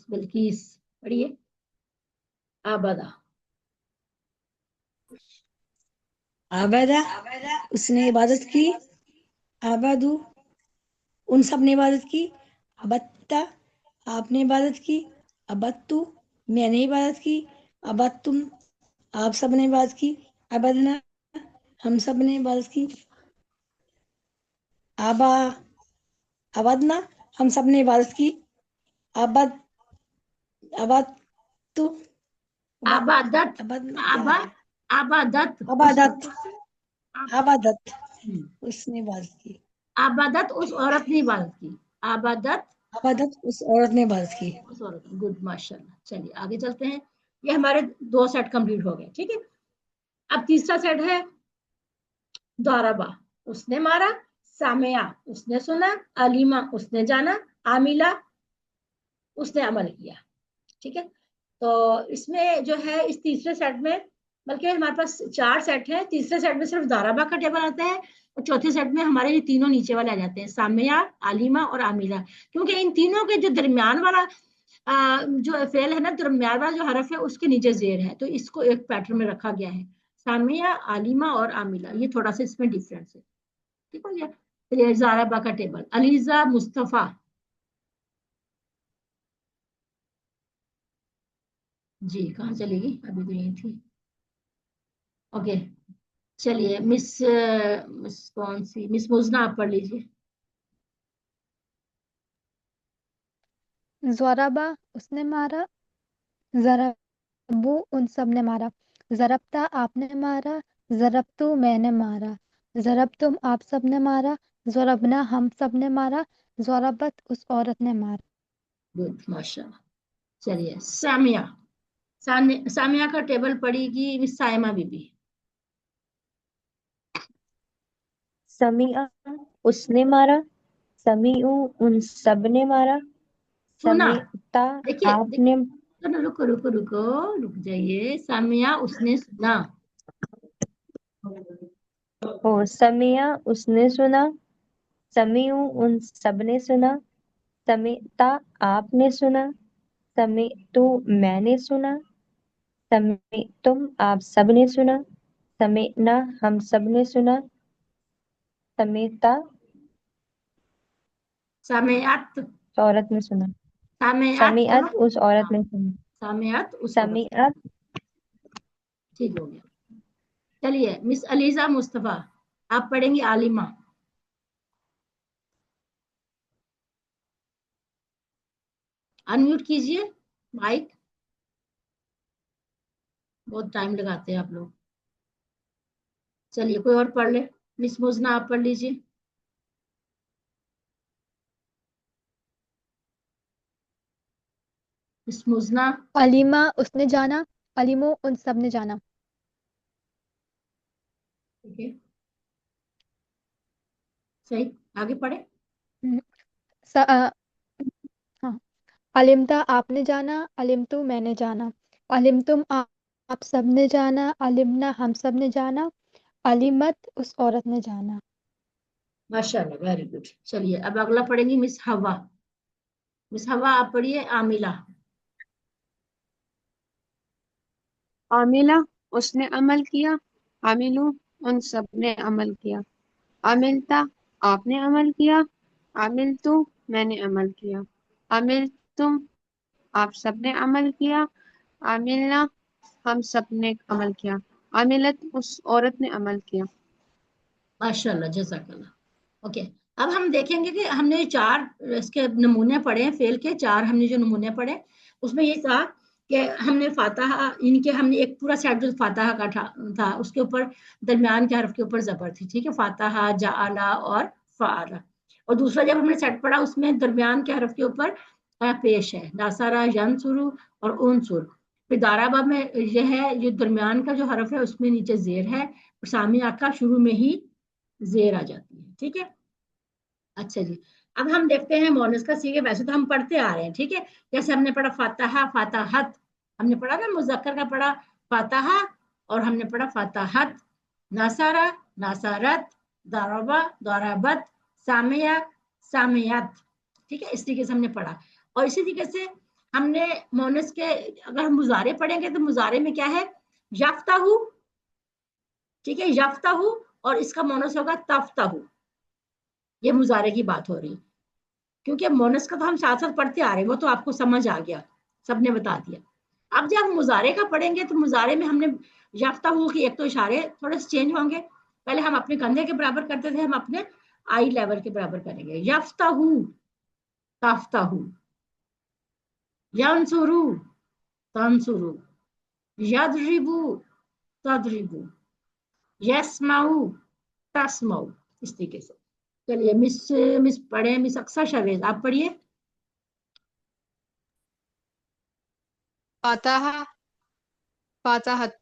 بلقیس. پڑھیے. آبادہ. عبادہ اس نے عبادت کی، عبادو ان سب نے عبادت کی، عبدتا آپ نے عبادت کی، عبدتو میں نے عبادت کی، عبدتم آپ سب نے عبادت کی، عبدنا ہم سب نے عبادت کی، عبدنا ہم سب نے عبادت کی، عبدتو عبادت. عبادت عبادت اس نے عبادت کی، عبادت اس عورت نے عبادت کی. عبادت اس عورت نے عبادت کی. اس عورت. گڈ ماشاء اللہ. چلیے آگے چلتے ہیں. یہ ہمارے 2 سیٹ کمپلیٹ ہو گئے. ٹھیک ہے. اب تیسرا سیٹ ہے ضربہ اس نے مارا، سامعہ اس نے سنا، علیمہ اس نے جانا، عاملہ اس نے عمل کیا. ٹھیک ہے. تو اس میں جو ہے اس تیسرے سیٹ میں بلکہ ہمارے پاس 4 سیٹ ہیں. تیسرے سیٹ میں صرف ضربہ کا ٹیبل آتا ہے اور چوتھے سیٹ میں ہمارے یہ تینوں نیچے والے آ جاتے ہیں، سامعہ، علیمہ اور عاملہ. کیونکہ ان تینوں کے جو درمیان والا جو فعل ہے نا، درمیان والا جو حرف ہے اس کے نیچے زیر ہے، تو اس کو ایک پیٹرن میں رکھا گیا ہے. سامعہ، علیمہ اور عاملہ، یہ تھوڑا سا اس میں ڈفرینس ہے. ٹھیک ہو گیا. ضربہ کا ٹیبل. علیزہ، مصطفیٰ. جی کہاں چلے گی؟ ابھی تو یہی تھی. اوکے چلیے مس کون سی مس موزنا آپ پڑھ لیجیے. ضربہ اس نے مارا، ضربو ان سب نے مارا، ضربتا آپ نے مارا، ضربتو میں نے مارا، ضربتم آپ سب نے مارا، ضربنا ہم سب نے مارا، ضربت اس عورت نے مارا. گڈ ماشاء اللہ. چلیے سامعہ. سامعہ کا ٹیبل پڑھی گی مس سائمہ بی بی. سمیع اس نے مارا، سمیعو ان سب نے مارا، سنا. سمیعتا دیکھیے آپ نے رک جائیے. سامعہ اس نے سنا. سمیع اس نے سنا، سمیعو ان سب نے سنا، سمیعتا آپ نے سنا، سمیعتو میں نے سنا، سمیعتم آپ سب نے سنا، سمیعنا ہم سب نے سنا، سمیعتا سامعت عورت نے سنا، سمیعت اس عورت نے سنا، سامعت اس سمیعت. ٹھیک ہو گیا. چلیے مس علیزہ مصطفیٰ آپ پڑھیں گی عالمہ. अनम्यूट कीजिए माइक, बहुत टाइम लगाते हैं आप लोग। चलिए कोई और पढ़ ले, मिस मुजना आप पढ़ लीजिए। मिस मुजना। अलीमा उसने जाना, अलीमो उन सब ने जाना। ठीक है, सही, आगे पढ़े। हम्म, हाँ, अलिमता आपने जाना, अलिमतु मैंने जाना, अलिमतुम आप सब ने जाना, अलिमना हम सब ने जाना, अलीमत उस औरत ने जाना। माशाल्लाह, वेरी गुड। चलिए अब अगला पढ़ेंगी मिस हवा। मिस हवा आप पढ़िए आमिला। आमिला उसने अमल किया, आमिलू उन सब ने अमल किया, आमिलता आपने अमल किया, आमिलतु मैंने अमल किया, आमिलतुम आप सब ने अमल किया, आमिलना हम सब ने अमल किया, आमिलत उस औरत ने अमल किया। माशाल्लाह, जज़ाकल्लाह। ओके, अब हम देखेंगे कि हमने चार इसके नमूने पढ़े हैं, फेल के चार हमने जो नमूने पढ़े उसमें ये था कि हमने फातहा, इनके हमने एक पूरा सेट जो फातहा का था उसके ऊपर दरमियान के हर्फ के ऊपर जबर थी, ठीक है, फातहा, जाअला और फ़अला। और दूसरा जब हमने सेट पढ़ा उसमें दरमियान के हर्फ के ऊपर पेश है, नासारा, यंसुरु और उनसुर। फिर दाराबा में यह है, ये दरमियान का जो हर्फ है उसमें नीचे जेर है, और सामी आका शुरू में ही जेर आ जाती है, ठीक है। अच्छा जी, अब हम देखते हैं मोनस का सीगे। वैसे तो हम पढ़ते आ रहे हैं, ठीक है, जैसे हमने पढ़ा फातहा, फातहत, हमने पढ़ा ना, मुजक्कर का पढ़ा फातहा, और हमने पढ़ा फातहत, नासारा, नासारत, दारबा, दारबत, सामिया, सामियत, ठीक है, इस तरीके से हमने पढ़ा। और इसी तरीके से हमने मोनस के अगर हम मुजारे पढ़ेंगे तो मुजारे में क्या है, याफ्ताहु, ठीक है, याफ्ताहु, और इसका मोनस होगा तफ्ताहु। ये मुजारे की बात हो रही, क्योंकि मोनस का तो हम साथ साथ पढ़ते आ रहे हैं, वो तो आपको समझ आ गया, सबने बता दिया। अब जब हम मुजारे का पढ़ेंगे तो मुजारे में हमने याफ्ता हु की एक तो इशारे थोड़े से चेंज होंगे। पहले हम अपने कंधे के बराबर करते थे, हम अपने आई लेवल के बराबर करेंगे। याफ्ता हु, ताफ्ता हु, यंसुरु, तंसुरु, यदरिबु, तदरिबु, यस्माउ, तस्माउ, इस तरीके से। चलिए मिस पढ़े, मिस अक्सर शवेज आप पढ़िए। फातहा, फातहत,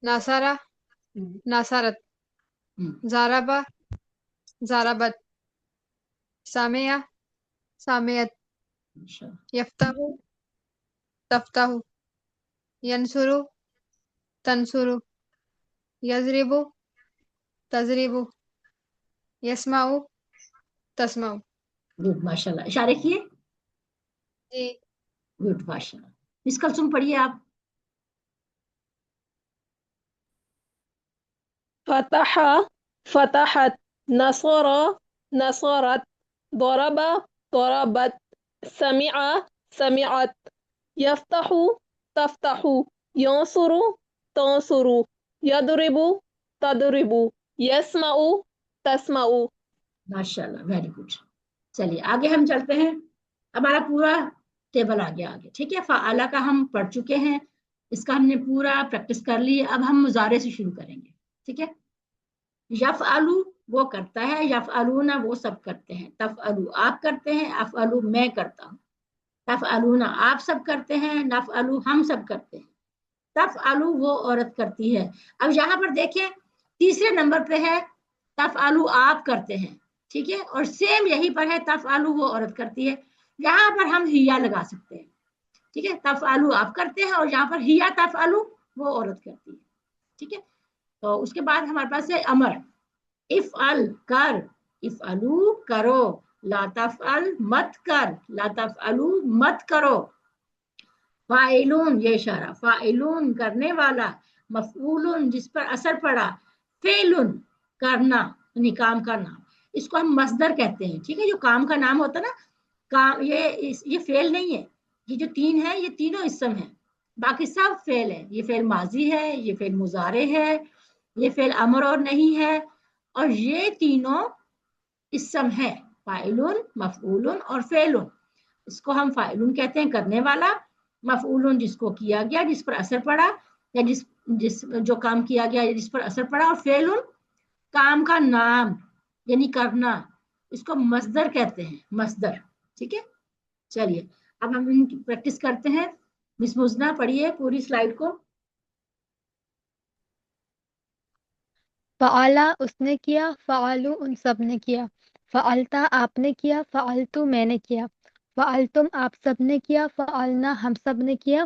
नासारा, नासारत, जाराबा, जाराबत, सामिया, सामियत, यफ्ताहु, तफ्ताहु, यंसुरु, तंसुरु, यजरिबु, तजरिबु, यस्माउ, तस्माउ। गुड, माशाल्लाह, इशारे किए जी। गुड, माशाल्लाह। मिस कलसुम पढ़िए आप। फतहा, फतहत, नसरा, नसरत, ضربा, ضربت, समिआ, समिअत, यफ्तहु, तफ्तहु, यंसुरु, तंसुरु, यदरिबु, तदरिबु, यस्माउ, तस्माउ। माशाल्लाह, वेरी गुड। चलिए आगे हम चलते हैं, हमारा पूरा टेबल आ गया आगे, ठीक है। फ़अला का हम पढ़ चुके हैं, इसका हमने पूरा प्रैक्टिस कर ली। अब हम मुजारे से शुरू करेंगे, ठीक है। यफ़अलु वो करता है, यफ़अलूना वो सब करते हैं, तफ़अलु आप करते हैं, अफ़अलु मैं करता हूँ, तफ़अलूना आप सब करते हैं, नफ़अलु हम सब करते हैं, तफ़अलु वो औरत करती है। अब यहाँ पर देखिए तीसरे नंबर पे है तफ़अलु आप करते हैं, ठीक है, और सेम यहीं पर है तफ़अलु वो औरत करती है। यहाँ पर हम हिया लगा सकते हैं, ठीक है, तफ़अलु आप करते हैं और यहाँ पर हिया तफ़अलु वो औरत करती है, ठीक है। तो उसके बाद हमारे पास है अमर, इफ़अल कर, इफ़अलु करो, ला तफ़अल मत कर, ला तफ़अलु मत करो, फ़ाइलुन ये इशारा, फ़ाइलुन करने वाला, मफ़ऊलुन जिस पर असर पड़ा, फ़ेलुन करना यानी काम करना, इसको हम मस्दर कहते हैं, ठीक है, जो काम का नाम होता है ना, काम, ये फेल नहीं है, ये जो तीन है ये तीनों इस्म है, बाकी सब फेल है। ये फेल माजी है, ये फेल मुजारे है, ये फेल अमर और नहीं है, और ये तीनों इस्म है, फाइलुन, मफऊलुन और फेलुन। اس کو ہم فاعلون کہتے ہیں کرنے والا، مفعولون جس کو کیا گیا، جس پر اثر پڑا، یا جس جو کام کیا گیا جس پر اثر پڑا، اور فعلون کام کا نام یعنی کرنا، اس کو مصدر کہتے ہیں، مصدر. ٹھیک ہے، چلیے اب ہم ان کی پریکٹس کرتے ہیں. مس مزنہ پڑھیے پوری سلائیڈ کو. فعلا اس نے کیا، فعلو ان سب نے کیا، فعلتا آپ نے کیا، فعلتو میں نے کیا، فعلتم آپ سب نے کیا، فعلنا ہم سب نے کیا.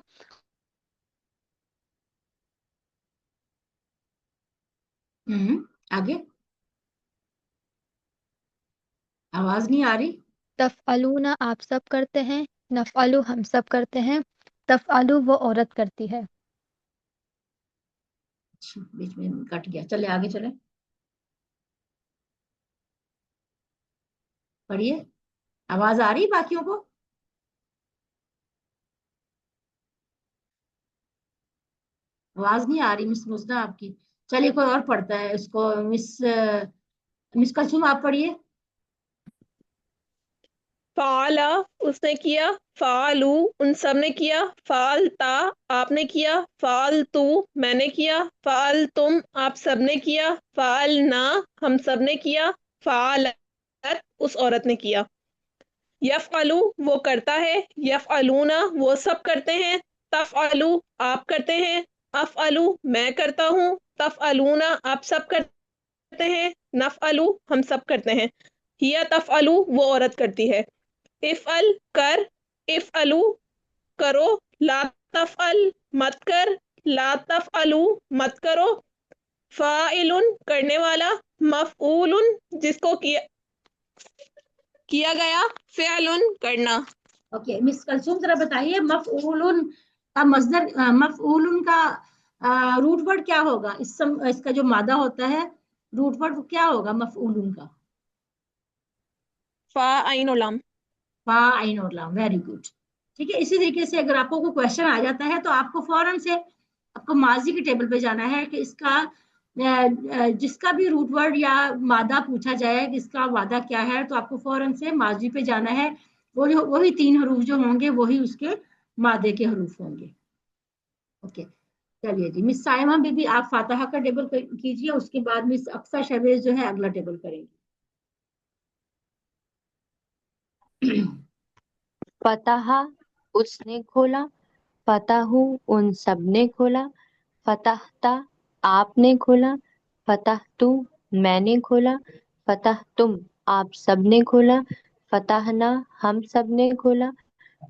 آگے آواز نہیں آ رہی. تفعلون آپ سب کرتے ہیں، نفعلو ہم سب کرتے ہیں، تفعلو وہ عورت کرتی ہے. اچھا بیچ میں کٹ گیا، چلے آگے چلے پڑھیے. آواز آ رہی باقیوں کو؟ آواز نہیں آ رہی مس مزنہ آپ کی. چلیے کوئی اور پڑھتا ہے اس کو. مس کلثوم آپ پڑھیے. فعلا اس نے کیا، فعلو ان سب نے کیا، فعلتا آپ نے کیا، فعلتو میں نے کیا، فعلتم آپ سب نے کیا، فعلنا ہم سب نے کیا، فعلت اس عورت نے کیا. یفعلو وہ کرتا ہے، یفعلونا وہ سب کرتے ہیں، تفعلو آپ کرتے ہیں، افعلو میں کرتا ہوں، تفعلونا آپ سب کرتے ہیں، نفعلو ہم سب کرتے ہیں، ہیا تفعلو وہ عورت کرتی ہے. افعل کر، افعلو کرو، لا تفعل مت کر، لا تفعلو مت کرو، فاعل کرنے والا، مفعول جس کو کیا گیا، فعل کرنا. اوکے مس کلثوم ذرا بتائیے مفعول کا مصدر، مفعول کا روٹ ورڈ کیا ہوگا؟ اس کا جو مادہ ہوتا ہے روٹ ورڈ کیا ہوگا مفعول کا؟ فا عین و لام. فا عین اور لام. Very good. ٹھیک ہے، اسی طریقے سے اگر آپ کو کوئی کوشچن آ جاتا ہے تو آپ کو فوراً سے آپ کو ماضی کے ٹیبل پہ جانا ہے کہ اس کا جس کا بھی روٹ ورڈ یا مادہ پوچھا جائے کہ اس کا مادہ کیا ہے، تو آپ کو فوراً سے ماضی پہ جانا ہے. وہی 3 حروف جو ہوں گے وہی اس کے مادے کے حروف ہوں گے. اوکے چلیے جی. مس سائمہ بی آپ فاتحہ کا ٹیبل کیجیے، اس کے بعد مس اقصی شہباز جو ہے اگلا ٹیبل کریں گے. فتح اس نے کھولا، فتح ان سب نے کھولا، فتحتا آپ نے کھولا، فتحتو میں نے کھولا، فتحتم آپ سب نے کھولا، فتحنا ہم سب نے کھولا،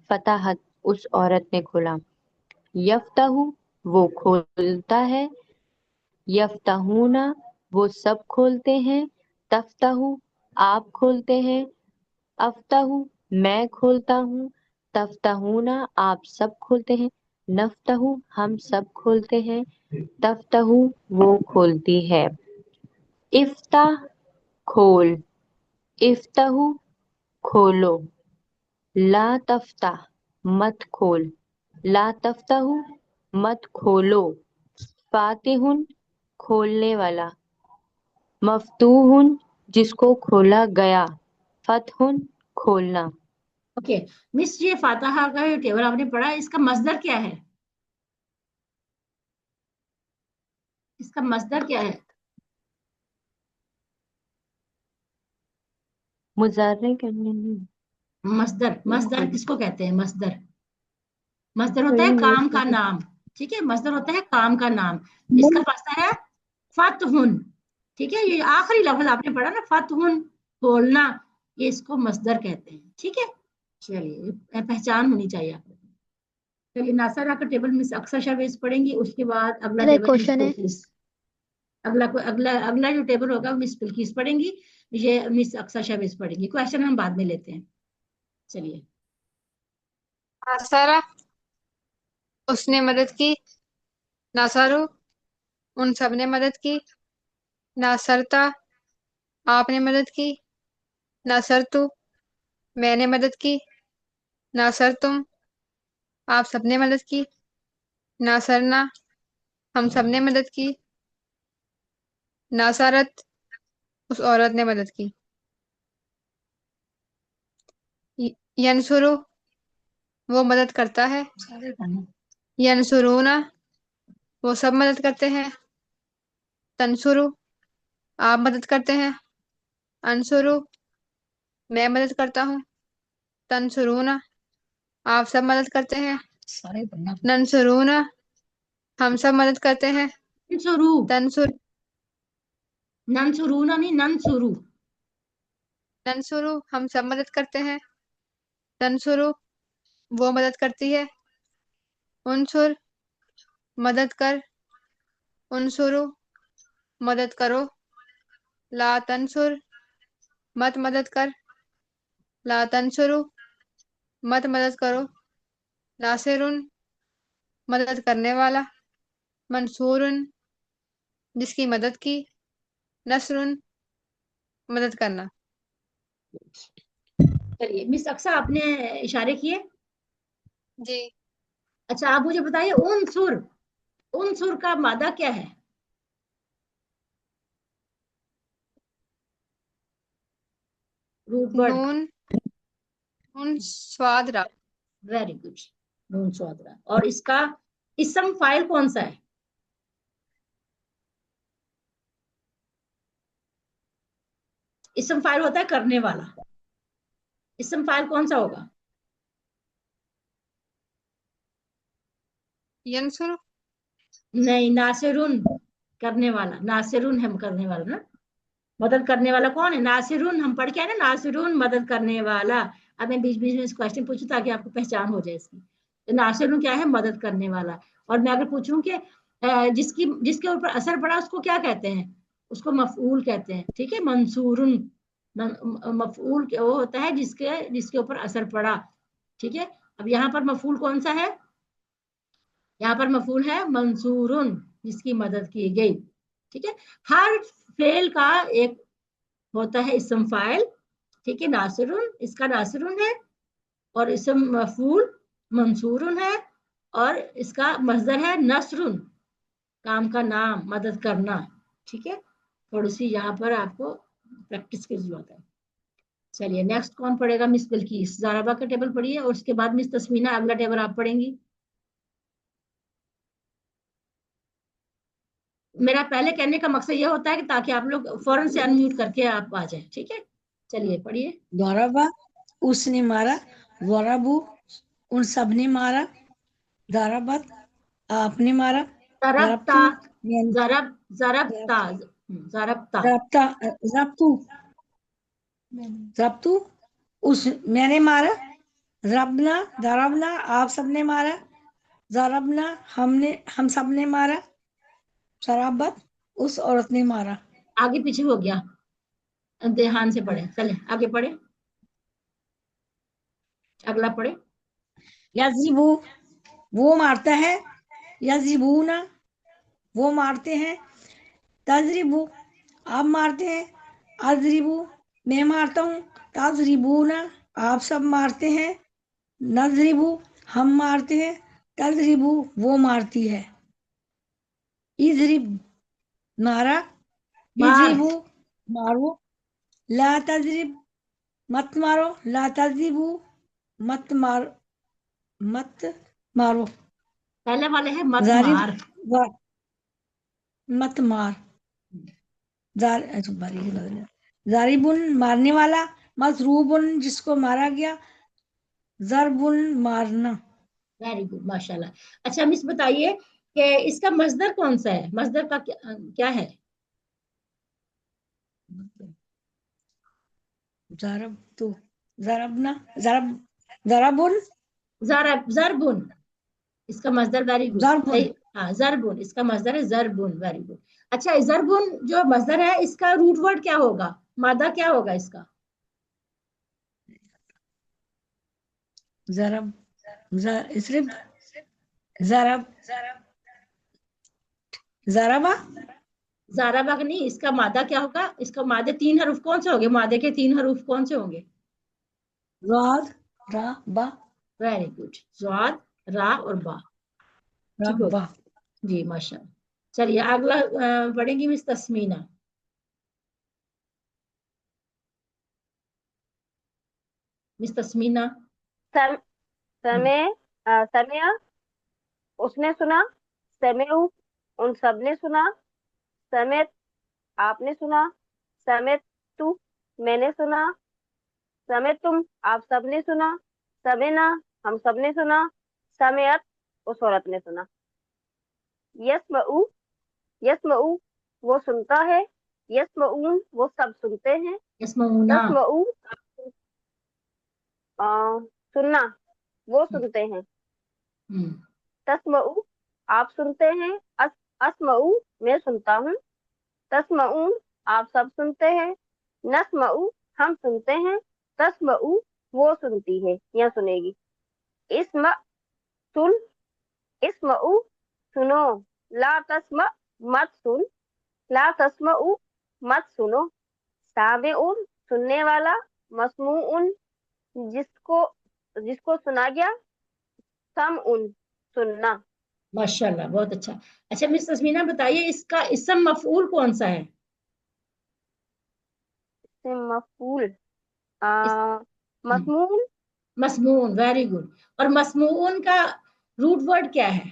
فتحت اس عورت نے کھولا. یفتح وہ کھولتا ہے، یفتحون وہ سب کھولتے ہیں، تفتح آپ کھولتے ہیں، افتح میں کھولتا ہوں، تفتحون آپ سب کھولتے ہیں، نفتح ہم سب کھولتے ہیں، تفتح وہ کھولتی ہے. افتح کھول، افتح کھولو، لا تفتح مت کھول، لا تفتح مت کھولو، فاتح کھولنے والا، مفتوح جس کو کھولا گیا، فتح کھولنا. اوکے مس یہ فاتحہ کا ٹیبل آپ نے پڑھا، اس کا مصدر کیا ہے؟ اس کا مصدر کیا ہے؟ مضارع کرنے میں مصدر کس کو کہتے ہیں؟ مصدر ہوتا ہے کام کا نام. ٹھیک ہے، مصدر ہوتا ہے کام کا نام. اس کا مصدر ہے فتحن. ٹھیک ہے، یہ آخری لفظ آپ نے پڑھا نا فتحن کھولنا، یہ اس کو مصدر کہتے ہیں. ٹھیک ہے چلیے پہچان ہونی چاہیے آپ کو. چلیے ناصرہ کا ٹیبل مس اقصی شہباز پڑھیں گی، اس کے بعد اگلا میرا ایک ٹیبل مس کوشچن ہے. بلقیس. اگلا جو ٹیبل ہوگا مس بلقیس پڑھیں گی، یہ مس اقصی شہباز پڑھیں گی. کوشچن ہم بعد میں لیتے ہیں. چلیے. ناصرہ اس نے مدد کی، ناصرو ان سب نے مدد کی، ناصرتا آپ نے مدد کی، ناصرتو میں نے مدد کی، ناصرتم آپ سب نے مدد کی، ناصرنا ہم سب نے مدد کی، ناصرت اس عورت نے مدد کی. ینصرو وہ مدد کرتا ہے. سارے پڑھنا. ینصرونا وہ سب مدد کرتے ہیں. تنصرو آپ مدد کرتے ہیں. انصرو میں مدد کرتا ہوں. تنصرونا آپ سب مدد کرتے ہیں. سارے پڑھنا. ننصرونا ہم سب مدد کرتے ہیں. ننصرو تنصر ننصرونا نہیں ننصرو. ننصرو ہم سب مدد کرتے ہیں. تنصرو وہ مدد کرتی ہے. انصر مدد کر. انصرو مدد کرو. لا تنصر مت مدد کر. لا تنصرو مت مدد کرو. ناصرن مدد کرنے والا. منصورن جس کی مدد کی. نصرن مدد کرنا. چلیے مس اقصا آپ نے اشارے کیے. جی اچھا آپ مجھے بتائیے انصر انصر کا مادہ کیا ہے؟ Root word. نون نون سواد را. Very good. نون سوادرا. اور اس کا اسم فائل کون سا ہے؟ اسم فائل ہوتا ہے کرنے والا. اسم فائل کون سا ہوگا؟ ینصر نہیں ناصرن کرنے والا. ناصرن ہم کرنے والا نا. مدد کرنے والا کون ہے؟ ناصرن ہم پڑھ کے آئے نا. ناصرن مدد کرنے والا. اب میں بیچ بیچ میں کوشچن پوچھوں تاکہ آپ کو پہچان ہو جائے اس کی. تو ناصرن کیا ہے؟ مدد کرنے والا. اور میں اگر پوچھوں کہ جس کے اوپر اثر پڑا اس کو کیا کہتے ہیں؟ اس کو مفعول کہتے ہیں. ٹھیک ہے. منصورن مفعول وہ ہوتا ہے جس کے اوپر اثر پڑا. ٹھیک ہے. اب یہاں پر مفعول کون سا ہے؟ یہاں پر مفعول ہے منصورن جس کی مدد کی گئی. ٹھیک ہے. ہر فعل کا ایک ہوتا ہے اسم فاعل. ٹھیک ہے. ناصرن اس کا ناصرن ہے اور اسم مفعول منصورن ہے اور اس کا مصدر ہے نصرن کام کا نام مدد کرنا. ٹھیک ہے. تھوڑی سی یہاں پر آپ کو پریکٹس کی ضرورت ہے. چلیے نیکسٹ کون پڑھے گا؟ مس بلقیس. زارابا کا ٹیبل پڑھیے اور اس کے بعد مس تسمینہ اگلا ٹیبل آپ پڑھیں گی. میرا پہلے کہنے کا مقصد یہ ہوتا ہے کہ تاکہ آپ لوگ فوراً سے انمیوٹ کر کے آپ آ جائیں. ٹھیک ہے. چلیے پڑھیے. ضربا اس نے مارا. ضربو ان سب نے مارا. ضربت آپ نے مارا. ضربتا ضربتو ضربتا ضربتا ضربتو ضربتو اس میں نے مارا. ضربنا ضربنا آپ سب نے مارا. ضربنا ہم سب نے مارا. ضربت اس عورت نے مارا. آگے پیچھے ہو گیا. دھیان سے پڑھے. چلے آگے پڑھے. اگلا پڑھے. یضربو وہ مارتا ہے. یضربونا وہ مارتے ہیں. تضربو آپ مارتے ہیں. اضربو میں مارتا ہوں. تضربونا آپ سب مارتے ہیں. نضربو ہم مارتے ہیں. تضربو وہ مارتی ہے. اضرب مارا. مار اضربو مارو. لا تضرب مت مارو. لا تضربو مت مارو. پہلے والے ہیں مت ضارب مار. مت مار. ضاربن مارنے والا. مضروبن جس کو مارا گیا. ضربن مارنا. ویری گڈ ماشاء اللہ. اچھا مس بتائیے کہ اس کا مصدر کون سا ہے؟ مصدر کا کیا ہے؟ ضربتو ضربنا ضربن ضربن اس کا مصدر. Very good. ضربن ہاں ضربن اس کا مصدر ہے. ضربن. Very good. اچھا ضربن جو مصدر ہے اس کا روٹ ورڈ کیا ہوگا؟ مادہ کیا ہوگا اس کا؟ ضرب ضرب ضربا زارابا نہیں. اس کا مادہ کیا ہوگا؟ اس کا مادے 3 حروف کون سے ہوں گے؟ مادے کے 3 حروف کون سے ہوں گے؟ ضاد را با. Very good. ضاد را اور با. ٹھیک ہو با. جی ماشاء اللہ. چلیے اگلا پڑھیں گی مس تسمینہ. مس تسمینہ. समिया उसने सुना, समिउ उन सब ने सुना, समित आपने सुना, समित तू मैंने सुना, समित तुम आप सबने सुना, समिना हम सबने सुना, समियत उस औरत ने सुना। यस्मऊ यस्मऊ वो सुनता है, यस्मऊन वो सब सुनते हैं, यस्मऊना, तस्मऊ सुनना वो सुनते हैं, तस्मऊ आप सुनते हैं, अस्मऊ मैं सुनता हूँ, तस्मऊन आप सब सुनते हैं, नस्मऊ हम सुनते हैं, तस्मऊ वो सुनती है या सुनेगी। इस्म सुन, इस्मऊ सुनो, ला तस्म मत सुन, ला तस्मऊ मत सुनो, सामिउन सुनने वाला, मस्मूउन जिसको सुना गया, समउन सुनना। माशाल्लाह, बहुत अच्छा। अच्छा मिस तस्मीना बताइए, इसका इसम मफऊल कौन सा है? मफूल मस्मून, मस्मून, वेरी गुड। और मस्मून का रूट वर्ड क्या है?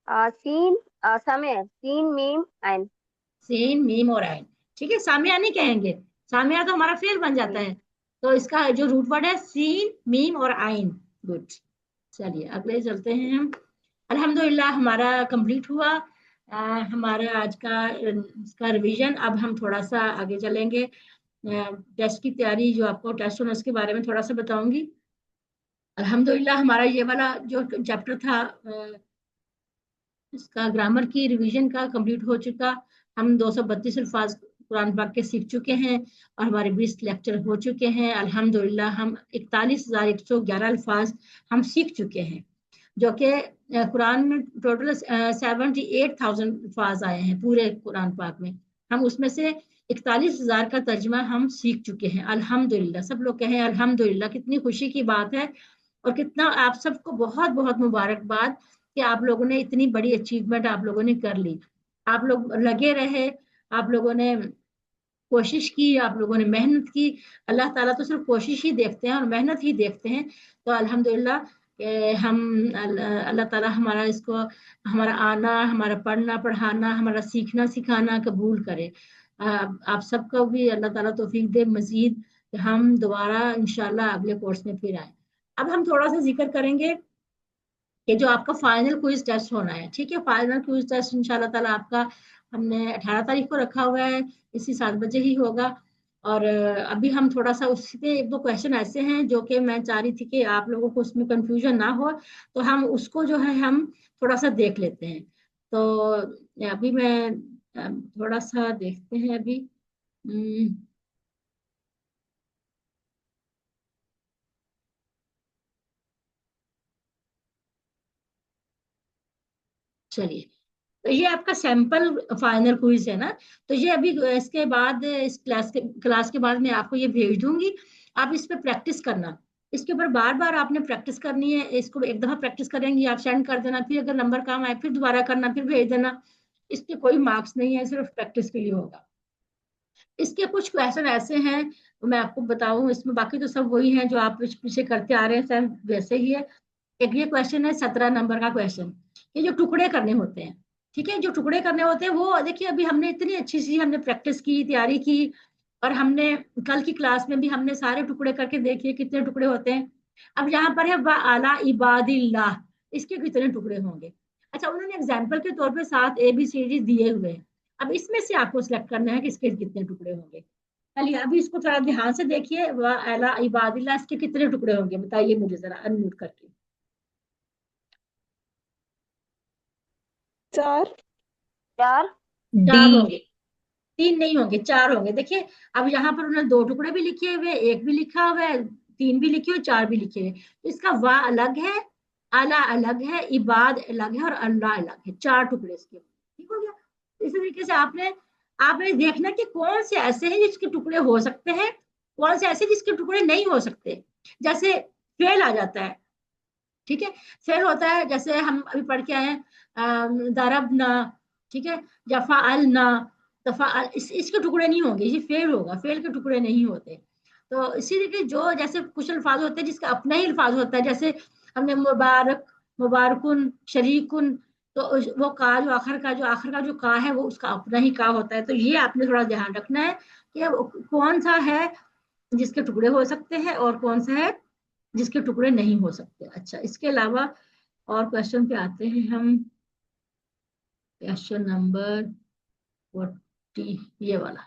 सीन समय, सीन मीम ऐन। सीन मीम और आइन, ठीक है। सामिया नहीं कहेंगे, सामिया तो हमारा फेल बन जाता है, तो इसका जो रूट वर्ड है सीन मीम और आइन। गुड। चलिए अगले चलते हैं हम। अल्हम्दुलिल्लाह हमारा कंप्लीट हुआ हमारा आज का इसका रिवीजन। अब हम थोड़ा सा आगे चलेंगे, टेस्ट की तैयारी, जो आपको टेस्ट होना उसके बारे में थोड़ा सा बताऊंगी। अल्हम्दुलिल्लाह हमारा ये वाला जो चैप्टर था इसका ग्रामर की रिवीजन का कंप्लीट हो चुका। हम 232 अल्फाज कुरान पाक के सीख चुके हैं और हमारे 20 लेक्चर हो चुके हैं। अल्हम्दुलिल्लाह हम 41,111 अल्फाज हम सीख चुके हैं, जो कि कुरान में टोटल 78,000 अल्फाज आए हैं पूरे कुरान पाक में। हम उसमें से 41,000 का तर्जमा हम सीख चुके हैं। अल्हम्दुलिल्लाह, सब लोग कहें अल्हम्दुलिल्लाह। कितनी खुशी की बात है और कितना आप सबको बहुत बहुत मुबारकबाद कि आप लोगों ने इतनी बड़ी अचीवमेंट आप लोगों ने कर ली। आप लोग लगे रहे, आप लोगों ने कोशिश की, आप लोगों ने मेहनत की। अल्लाह ताला तो सिर्फ कोशिश ही देखते हैं और मेहनत ही देखते हैं। तो अल्हम्दुलिल्लाह हम अल्लाह ताला हमारा इसको, हमारा आना, हमारा पढ़ना पढ़ाना, हमारा सीखना सिखाना कबूल करे। आप सबको भी अल्लाह ताला तौफीक दे मजीद कि हम दोबारा इंशाल्लाह अगले कोर्स में फिर आए। अब हम थोड़ा सा जिक्र करेंगे कि जो आपका फाइनल क्विज टेस्ट होना है, ठीक है। फाइनल क्विज टेस्ट इंशाल्लाह ताला आपका हमने 18 तारीख को रखा हुआ है, इसी 7 बजे ही होगा। और अभी हम थोड़ा सा उसमें 1-2 क्वेश्चन ऐसे हैं जो कि मैं चाह रही थी कि आप लोगों को उसमें कंफ्यूजन ना हो, तो हम उसको जो है हम थोड़ा सा देख लेते हैं। तो अभी मैं थोड़ा सा देखते हैं अभी। चलिए, तो ये आपका सैंपल फाइनल क्विज है ना, तो ये अभी इसके बाद इस क्लास के बाद मैं आपको ये भेज दूंगी। आप इस पे प्रैक्टिस करना, इसके ऊपर बार बार आपने प्रैक्टिस करनी है। इसको एक दफा प्रैक्टिस करेंगी आप, सेंड कर देना, फिर अगर नंबर कम आए फिर दोबारा करना, फिर भेज देना। इसके कोई मार्क्स नहीं है, सिर्फ प्रैक्टिस के लिए होगा। इसके कुछ क्वेश्चन ऐसे हैं मैं आपको बताऊं, इसमें बाकी तो सब वही हैं जो आप पीछे करते आ रहे हैं, सेम वैसे ही है। एक ये क्वेश्चन है 17 नंबर का क्वेश्चन, ये जो टुकड़े करने होते हैं, ठीक है, जो टुकड़े करने होते हैं वो देखिए अभी हमने इतनी अच्छी सी हमने प्रैक्टिस की, तैयारी की, और हमने कल की क्लास में भी हमने सारे टुकड़े करके देखिए कितने टुकड़े होते हैं। अब यहाँ पर है वाला इबादिल्लाह, इसके कितने टुकड़े होंगे। अच्छा, उन्होंने एग्जाम्पल के तौर पे 7 ABCD दिए हुए हैं। अब इसमें से आपको सिलेक्ट करना है कि इसके कितने टुकड़े होंगे। चलिए अभी इसको थोड़ा ध्यान से देखिए, वाला इबादिल्लाह इसके कितने टुकड़े होंगे, बताइए मुझे जरा अनम्यूट करके। 4 4 4 होंगे, 3 नहीं होंगे, 4 होंगे। देखिए अब यहाँ पर उन्होंने 2 टुकड़े भी लिखे हुए, 1 भी लिखा हुआ है, 3 भी लिखे हुए, 4 भी लिखे हुए। तो इसका वा अलग है, आला अलग है, इबाद अलग है और अल्लाह अलग है। 4 टुकड़े इसके, ठीक हो गया। इसी तरीके से आपने देखना कि कौन से ऐसे हैं जिसके टुकड़े हो सकते हैं, कौन से ऐसे जिसके टुकड़े नहीं हो सकते। जैसे फेल आ जाता है, ठीक है, फेल होता है, जैसे हम अभी पढ़ के आए दरबना, ठीक है, या फाअलना, इसके टुकड़े नहीं होंगे, ये फेल होगा, फेल के टुकड़े नहीं होते। تو اسی طریقے جو جیسے کچھ الفاظ ہوتے ہیں جس کا اپنا ہی الفاظ ہوتا ہے، جیسے ہم نے مبارک، مبارکن، شریکن، تو وہ کا جو آخر کا جو کا ہے وہ اس کا اپنا ہی کا ہوتا ہے. تو یہ آپ نے تھوڑا دھیان رکھنا ہے کہ کون سا ہے جس کے ٹکڑے ہو سکتے ہیں اور کون سا ہے جس کے ٹکڑے نہیں ہو سکتے. اچھا، اس کے علاوہ اور کوشچن پہ آتے ہیں ہم. کوشچن نمبر 40، یہ والا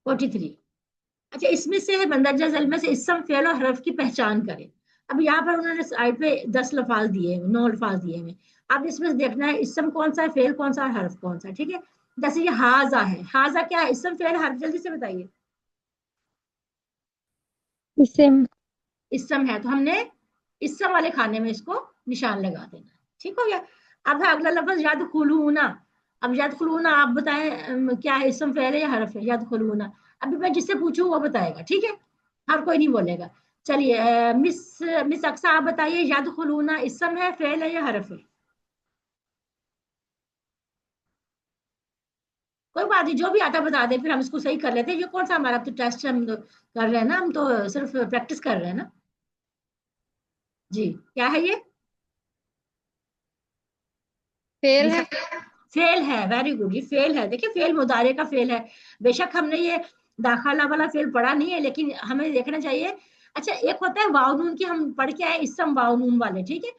43. اچھا، اس میں سے مندرجہ ذیل میں سے اسم، فعل اور حرف کی پہچان کریں. اب یہاں پر انہوں نے سائڈ پہ 10 الفاظ دیے ہیں، 9 الفاظ دیے ہیں. اب اس میں دیکھنا ہے اسم کون سا ہے، فعل کون سا ہے، حرف کون سا ہے. ٹھیک ہے، جیسے یہ ہاذا ہے. ہاذا کیا ہے؟ اسم، فعل، حرف. جلدی سے بتائیے. اسم. اسم ہے، تو ہم نے اسم والے کھانے میں اس کو نشان لگا دینا. ٹھیک ہو گیا. اب ہے اگلا لفظ یدخلون. اب یدخلون آپ بتائیں کیا ہے، اسم، فعل ہے یا حرف ہے؟ یدخلون. ابھی میں جس سے پوچھوں وہ بتائے گا. ٹھیک ہے، ہر کوئی نہیں بولے گا. چلیے مس اقصیٰ آپ بتائیے، یدخلون اسم ہے، فعل ہے یا حرف ہے؟ کوئی بات نہیں، جو بھی آتا بتا دیں، پھر ہم اس کو صحیح کر لیتے ہیں. یہ کون سا ہمارا تو ٹیسٹ ہم کر رہے ہیں نا، ہم تو صرف پریکٹس کر رہے ہیں نا. جی کیا ہے یہ؟ فعل ہے. فعل ہے. ویری گڈ، یہ فعل ہے. دیکھیں فعل مضارع کا فعل ہے. بے شک ہم نے یہ داخلہ والا فعل پڑھا نہیں ہے، لیکن ہمیں دیکھنا چاہیے. اچھا، ایک ہوتا ہے واو نون کی، ہم پڑھ کے آئے اسم واو نون والے. ٹھیک ہے،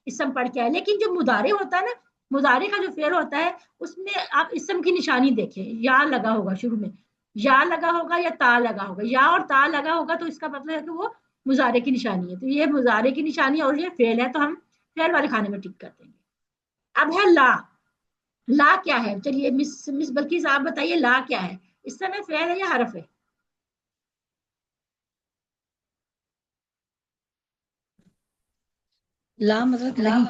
اسم پڑھ کے آئے. لیکن جو مضارع ہوتا ہے نا، مضارع کا جو فعل ہوتا ہے اس میں آپ اسم کی نشانی دیکھیں. یا لگا ہوگا شروع میں، یا لگا ہوگا یا تا لگا ہوگا. یا اور تا لگا ہوگا تو اس کا مطلب ہے کہ وہ مضارع کی نشانی ہے. تو یہ مضارع کی نشانی اور یہ فعل ہے، تو ہم فعل والے کھانے میں ٹک کر دیں گے. اب ہے لا. لا کیا ہے؟ چلیے مس بلقیس آپ بتائیے، لا کیا ہے؟ اس میں فعل ہے یا حرف ہے؟ لا مطلب نہیں.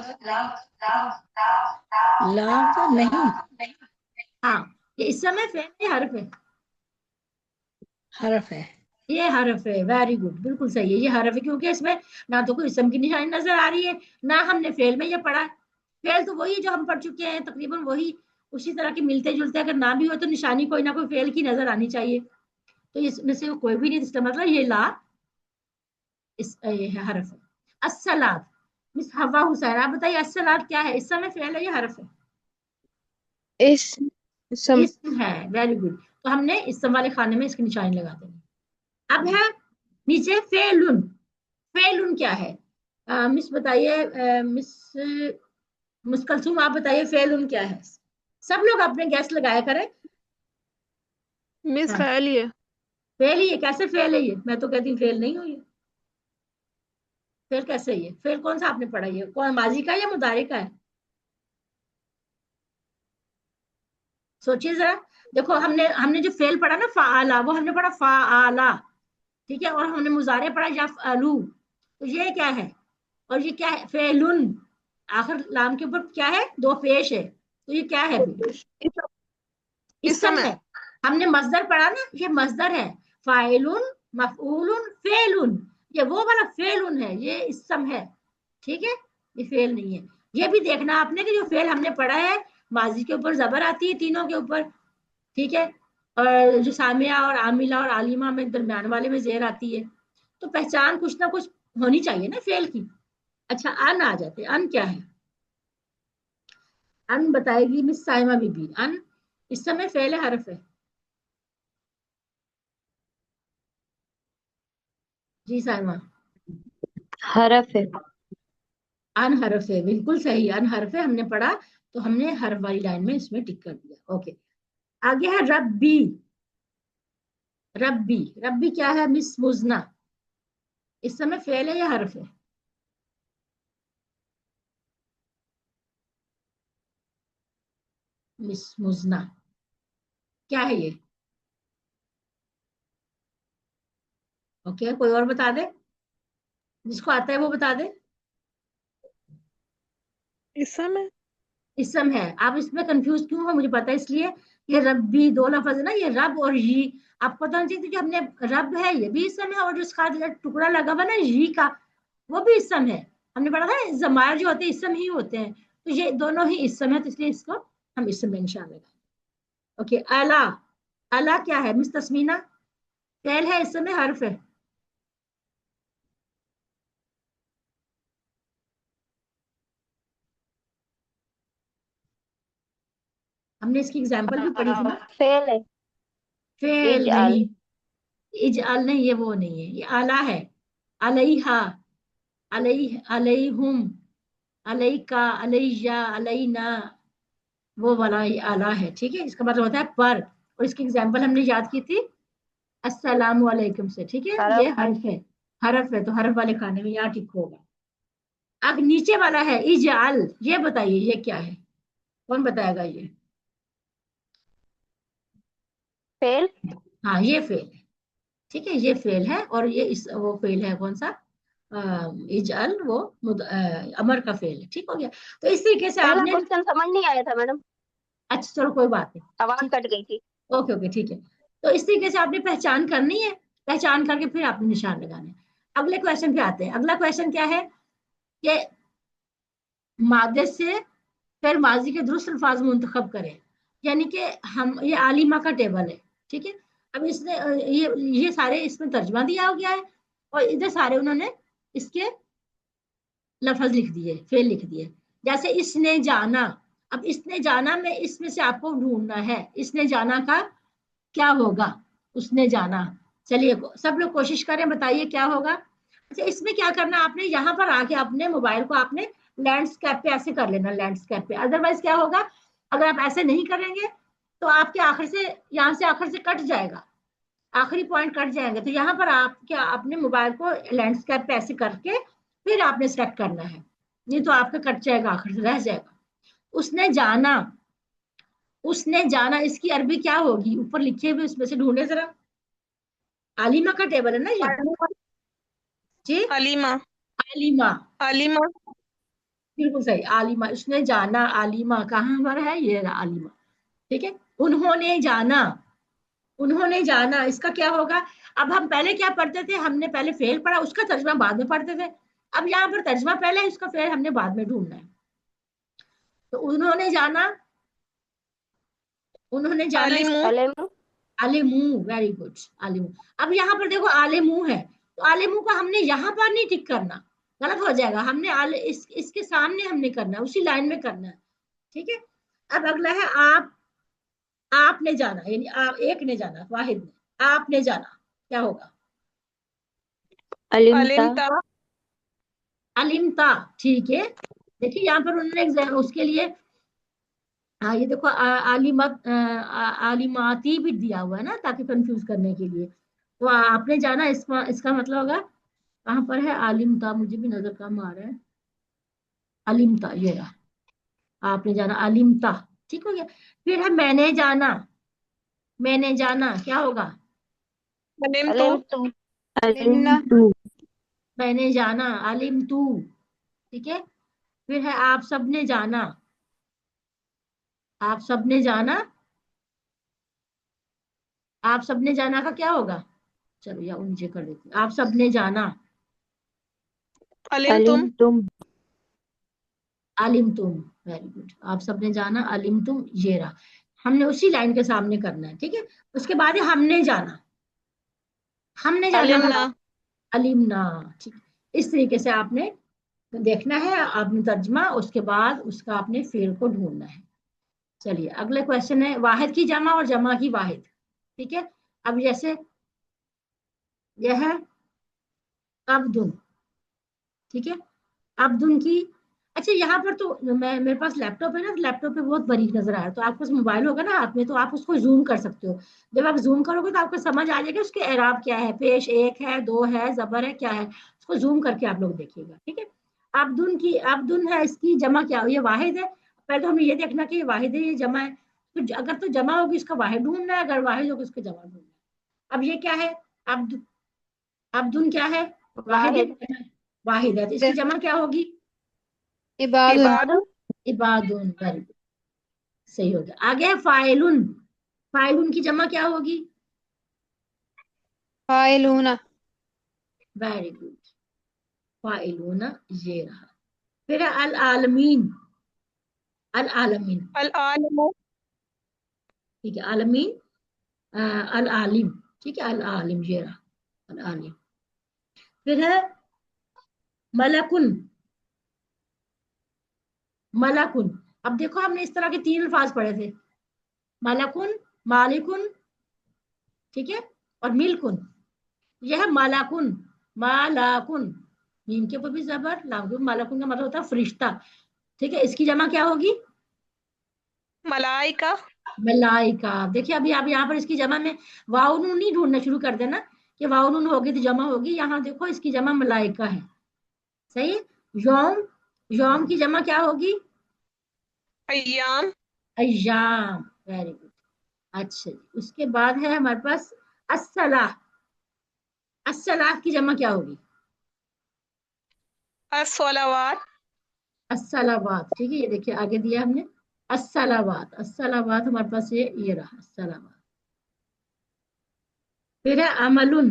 لا تو نہیں. ہاں، یہ اس میں فعل ہے یا حرف ہے؟ حرف ہے. یہ حرف ہے. ویری گڈ، بالکل صحیح ہے، یہ حرف ہے. کیونکہ اس میں نہ تو کوئی اسم کی نشانی نظر آ رہی ہے، نہ ہم نے فعل میں یہ پڑھا ہے. فعل تو وہی جو ہم پڑھ چکے ہیں تقریباً، وہی اسی طرح کے ملتے جلتے. اگر نہ بھی ہو تو نشانی کوئی نہ کوئی فعل کی نظر آنی چاہیے. تو اس میں سے کوئی بھی نہیں، اس کا مطلب یہ لا یہ حرف ہے. الصلاۃ. مس حوا حسین آپ بتائیے، الصلاۃ کیا ہے؟ اس میں فعل ہے یا حرف ہے؟ اسم ہے. Very good. تو ہم نے اسم والے کھانے میں اس کی نشانی لگا دیں گے. اب ہے نیچے فعلن. فعلن کیا ہے؟ مس بتائیے، مس کلثوم آپ بتائیے فعلن کیا ہے؟ سب لوگ اپنے گیس لگایا کریں. مس ہاں، فعل ہی ہے. فعل ہی ہے. کیسے فعل ہے یہ؟ میں تو کہتی ہوں فعل نہیں ہوئی. فعل کیسے ہی ہے؟ فعل کون سا آپ نے پڑھا؟ یہ کون، ماضی کا یا مضارع کا ہے؟ سوچیے ذرا. دیکھو ہم نے جو فعل پڑھا نا فعالا، وہ ہم نے پڑھا فعالا. ٹھیک ہے، اور ہم نے مضارع پڑھا یفعلو. تو یہ کیا ہے؟ اور یہ کیا ہے؟ فعلن. آخر لام کے اوپر کیا ہے؟ 2 پیش ہے. تو یہ کیا ہے؟ اسم ہے. ہم نے مصدر پڑھا نا، یہ مصدر ہے. فاعلن، مفعول، فعلن. یہ وہ والا فعلن ہے، یہ اسم ہے. ٹھیک ہے، یہ فعل نہیں ہے. یہ بھی دیکھنا آپ نے کہ جو فعل ہم نے پڑھا ہے ماضی کے اوپر زبر آتی ہے تینوں کے اوپر. ٹھیک ہے، اور جو سامعہ اور عاملہ اور عالمہ میں درمیان والے میں زیر آتی ہے. تو پہچان کچھ نہ کچھ ہونی چاہیے نا فعل کی. اچھا، ان آ جاتے. ان کیا ہے؟ ان بتائے گی مس سائمہ بی بی. ان اس سمے فعل ہے حرف ہے؟ جی سائمہ. حرف ہے. ان حرف ہے، بالکل صحیح. ان حرف ہے، ہم نے پڑھا تو ہم نے حرف والی لائن میں اس میں ٹک کر دیا. اوکے، آگے ہے ربی. ربی. ربی کیا ہے مس مزنا؟ اس سمے فعل ہے یا حرف ہے؟ مس مزنا کیا ہے یہ؟ اوکے، کوئی اور بتا دے، جس کو آتا ہے وہ بتا دے. اسم ہے. اسم ہے. آپ اس میں کنفیوز کیوں ہو؟ مجھے پتا ہے، اس لیے یہ ربی 2 لفظ ہے نا، یہ رب اور یہ. آپ کو پتا نہیں چاہیے کہ ہم نے رب ہے یہ بھی اسم ہے، اور جو اس کا ٹکڑا لگا ہوا نا یہ کا، وہ بھی اسم ہے. ہم نے پڑھا تھا ضمائر جو ہوتے ہیں اسم ہی ہوتے ہیں. تو یہ دونوں ہی اسم ہے، تو اس لیے اس کو ہم اسم میں نشان لگائیں. اوکے، اعلیٰ. اعلیٰ کیا ہے مس تسمینہ؟ فعل ہے، اس میں حرف ہے. ہم نے اس کی اگزامپل بھی پڑھی تھی نا. فعل ہے. فعل اجعل. نہیں، اجعل نہیں، یہ وہ نہیں ہے، یہ آلہ ہے. علیہا، علیہم، علیکا، علیہ، علینا، وہ والا یہ آلہ ہے. ٹھیک ہے، اس کا مطلب ہوتا ہے پر. اور اس کی اگزامپل ہم نے یاد کی تھی السلام علیکم سے. ٹھیک ہے، یہ حرف ہے، حرف ہے، تو حرف والے کھانے میں یہاں ٹک ہوگا. اب نیچے والا ہے اجعل، یہ بتائیے یہ کیا ہے؟ کون بتائے گا یہ؟ فعل. ہاں یہ فعل ہے. ٹھیک ہے، یہ فعل ہے، اور یہ وہ فعل ہے کون سا؟ اجعل، وہ امر کا فعل ہے. ٹھیک ہو گیا. تو اس طریقے سے آپ پہلا نے، کوشچن سمجھ نہیں آیا تھا میڈم، اچھا چلو کوئی بات نہیں، آواز کٹ گئی تھی. اوکے اوکے ٹھیک ہے. تو اس طریقے سے آپ نے پہچان کرنی ہے، پہچان کر کے پھر آپ نے نشان لگانے. اگلے کویشچن پہ آتے ہیں. اگلا کویشچن کیا ہے کہ مادے سے پھر ماضی کے درست الفاظ منتخب کریں. یعنی کہ ہم یہ عالمہ کا ٹیبل ہے. ٹھیک ہے، اب اس نے یہ سارے اس میں ترجمہ دیا ہو گیا ہے، اور ادھر سارے انہوں نے اس کے لفظ لکھ دیے، فعل لکھ دیے. جیسے اس نے جانا، اب اس نے جانا میں اس میں سے آپ کو ڈھونڈنا ہے اس نے جانا کا کیا ہوگا. اس نے جانا، چلیے سب لوگ کوشش کریں، بتائیے کیا ہوگا. اچھا اس میں کیا کرنا آپ نے، یہاں پر آ کے اپنے موبائل کو آپ نے لینڈسکیپ پہ ایسے کر لینا، لینڈسکیپ پہ. ادروائز کیا ہوگا، اگر آپ ایسے نہیں کریں گے تو آپ کے آخر سے یہاں سے آخر سے کٹ جائے گا، آخری پوائنٹ کٹ جائیں گے. تو یہاں پر آپ کیا اپنے موبائل کو لینڈسکیپ پہ ایسے کر کے پھر آپ نے سلیکٹ کرنا ہے، نہیں تو آپ کا کٹ جائے گا، آخر سے رہ جائے گا. اس نے جانا، اس نے جانا اس کی عربی کیا ہوگی؟ اوپر لکھے ہوئے اس میں سے ڈھونڈے ذرا. عالمہ کا ٹیبل ہے نا یہ. جی علیمہ. عالمہ، علیمہ. بالکل صحیح، عالمہ. اس نے جانا، عالمہ کہاں پر ہے؟ یہ عالمہ. ٹھیک ہے، انہوں نے جانا، انہوں نے جانا اس کا کیا ہوگا؟ اب ہم پہلے کیا پڑھتے تھے، ہم نے پہلے فعل پڑھا، اس کا ترجمہ بعد میں پڑھتے تھے. اب یہاں پر ترجمہ پہلے ہے، اس کا فعل ہم نے بعد میں ڈھونڈنا ہے. تو انہوں نے جانا، انہوں نے جانا، علیمو. عالمو، ویری گڈ، عالمو. اب یہاں پر دیکھو عالمو ہے، تو عالمو کو ہم نے یہاں پر نہیں ٹک کرنا، غلط ہو جائے گا. ہم نے اس کے سامنے ہم نے کرنا ہے، اسی لائن میں کرنا ہے. ٹھیک ہے، اب اگلا ہے آپ نے جانا، یعنی ایک نے جانا، واحد نے. آپ نے جانا کیا ہوگا؟ علمتا. علمتا. ٹھیک ہے، دیکھیے یہاں پر انہوں نے اس کے لیے ہاں یہ دیکھو عالماتی بھی دیا ہوا ہے نا، تاکہ کنفیوز کرنے کے لیے. تو آپ نے جانا اس کا مطلب ہوگا، کہاں پر ہے عالمتا؟ مجھے بھی نظر کم آ رہا ہے. علمتا، یہ رہا، آپ نے جانا علمتا. ٹھیک ہو گیا. پھر ہے میں نے جانا، میں نے جانا کیا ہوگا؟ علمتو. علمنا. میں نے جانا علمتو. ٹھیک ہے، پھر ہے آپ سب نے جانا، آپ سب نے جانا، آپ سب نے جانا کا کیا ہوگا؟ چلو یا نیچے کر دیتے، آپ سب نے جانا، علمتم. علمتم. علم تم، ویری گڈ. آپ سب نے جانا علم تم، یہ رہا. ہم نے اسی لائن کے سامنے کرنا ہے. ٹھیک ہے، اس کے بعد ہم نے جانا، ہم نے جانا علمنا. علمنا. ٹھیک، اس طریقے سے آپ نے دیکھنا ہے، آپ نے ترجمہ، اس کے بعد اس کا آپ نے فعل کو ڈھونڈنا ہے. چلیے اگلے کوشچن ہے واحد کی جمع اور جمع کی واحد. ٹھیک ہے، اب جیسے یہ ہے عبدن. ٹھیک ہے، عبدن کی، اچھا یہاں پر تو میرے پاس لیپ ٹاپ ہے نا، لیپ ٹاپ پہ بہت باریک نظر آ رہا ہے، تو آپ کے پاس موبائل ہوگا نا ہاتھ میں، تو آپ اس کو زوم کر سکتے ہو. جب آپ زوم کرو گے تو آپ کو سمجھ آ جائے گا اس کے اعراب کیا ہے، پیش ایک ہے، دو ہے، زبر ہے، کیا ہے، اس کو زوم کر کے آپ لوگ دیکھیے گا. ٹھیک ہے، عبدن کی، عبدن ہے، اس کی جمع کیا؟ یہ واحد ہے. پہلے تو ہمیں یہ دیکھنا کہ یہ واحد ہے، یہ جمع ہے. تو اگر تو جمع ہوگی اس کا واحد ڈھونڈنا ہے، اگر واحد ہوگی اس کا جمع ڈھونڈنا ہے. اب یہ کیا ہے؟ عبدن کیا ہے؟ واحد ہے، واحد ہے. تو اس کی جمع کیا ہوگی؟ عباد. عبادن. صحیح ہو گیا. آگے ہے فاعلن. فاعلن کی جمع کیا ہوگی؟ فاعلون. ویری گڈ، فاعلون، یہ رہا. پھر ہے العالمین. العالمین، العالمو. ٹھیک ہے، عالمین، العالم. ठीक है, अल-आलिम ये रहा, अल-आलिम। फिर है मलकुन, मलकुन। अब देखो हमने इस तरह के 3 अल्फाज पढ़े थे, मलकुन, मालिकुन, ठीक है, और मिलकुन। यह है मालाकुन, मालाकुन, मीम के ऊपर भी जबर, लाम के ऊपर, मालाकुन का मतलब होता है फरिश्ता, ठीक है। इसकी जमा क्या होगी? मलाइका। मलाइका। देखिए अभी आप यहाँ पर इसकी जमा में वाव नून नहीं ढूंढना शुरू कर देना कि वाव नून होगी तो जमा होगी, यहाँ देखो इसकी जमा मलाइका है, सही है। यौम, यौम की जमा क्या होगी? अय्याम। अय्याम, वेरी गुड। अच्छा जी, उसके बाद है हमारे पास अस्सलाह, अस्सलाह की जमा क्या होगी? अस्सलावात। अस्सलावात, ठीक है, ये देखिए आगे दिया हमने अस्सलावात, अस्सलावात हमारे पास ये रहा अस्सलावात। फिर है अमलुन,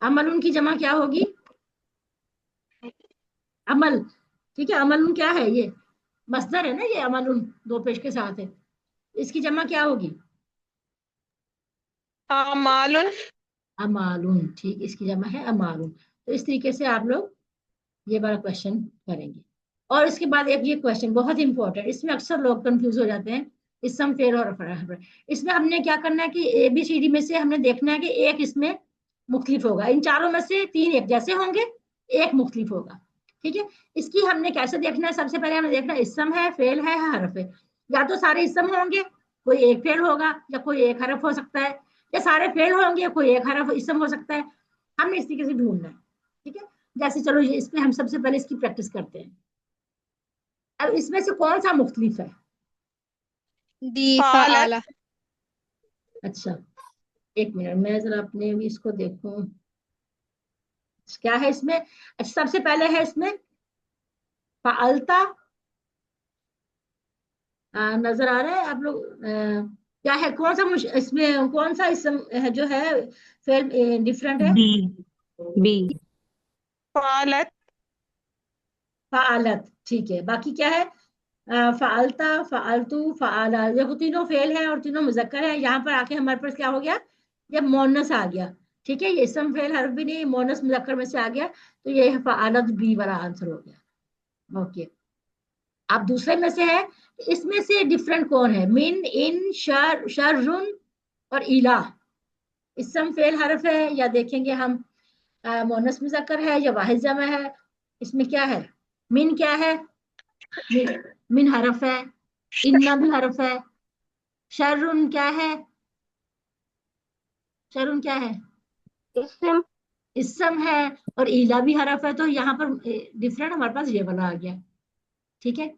अमलुन की जमा क्या होगी? अमल, ठीक है। अमलुन क्या है? ये मस्दर है ना, ये अमलुन दो पेश के साथ है, इसकी जमा क्या होगी? अमालुन। अमालुन, ठीक, इसकी जमा है अमालुन। तो इस तरीके से आप लोग ये वाला क्वेश्चन करेंगे। और इसके बाद एक ये क्वेश्चन बहुत इंपॉर्टेंट, इसमें अक्सर लोग कंफ्यूज हो जाते हैं, इसम फेल और अफरा। इसमें हमने क्या करना है कि ABCD में से हमने देखना है कि एक इसमें मुख्तलिफ होगा, इन चारों में से 3 एक जैसे होंगे, एक मुख्तलिफ होगा, ठीक है। इसकी हमने कैसे देखना है? सबसे पहले हमें देखना है इसम है, फेल है, हरफ है। या तो सारे इसम होंगे, कोई एक फेल होगा, या कोई एक हरफ हो सकता है, या सारे फेल होंगे, कोई एक हरफ इसम हो सकता है। हमने इस तरीके से ढूंढना है, ठीक है। जैसे चलो ये इसमें हम सबसे पहले इसकी प्रैक्टिस करते हैं। अब इसमें से कौन सा मुख्तलिफ है? दी फालत। फ़अला। अच्छा, एक मिनट, मैं जरा अपने भी इसको देखूं क्या है इसमें। अच्छा, सबसे पहले है इसमें फालता, नजर आ रहा है आप लोग? क्या है, कौन सा इसमें कौन सा इसम है जो है फेल डिफरेंट है? बी, बी। फालत। फालत, ठीक है। बाकी क्या है? फालता, फालतू, फाला, देखो तीनों फेल है और तीनों मुजक्कर है। यहाँ पर आके हमारे पास क्या हो गया? ये मोनस आ गया, ठीक है। ये इसम फेल हर्फ भी नहीं, मोनस मुजक्कर में से आ गया, तो ये फालत बी वाला आंसर हो गया। ओके, अब दूसरे में से है, इसमें से डिफरेंट कौन है? मिन, इन, शर, शर्रुन और इला। इसम फेल हर्फ है या देखेंगे हम मोनस मुजक्कर है या वाहिद जमा है? इसमें क्या है? मिन क्या है? मिन, मिन हरफ है, इन्ना भी हरफ है। शर्रुन क्या है? शर्रुन क्या है? इसम। इसम है, और इला भी हरफ है। तो यहाँ पर डिफरेंट हमारे पास ये वाला आ गया, ठीक है।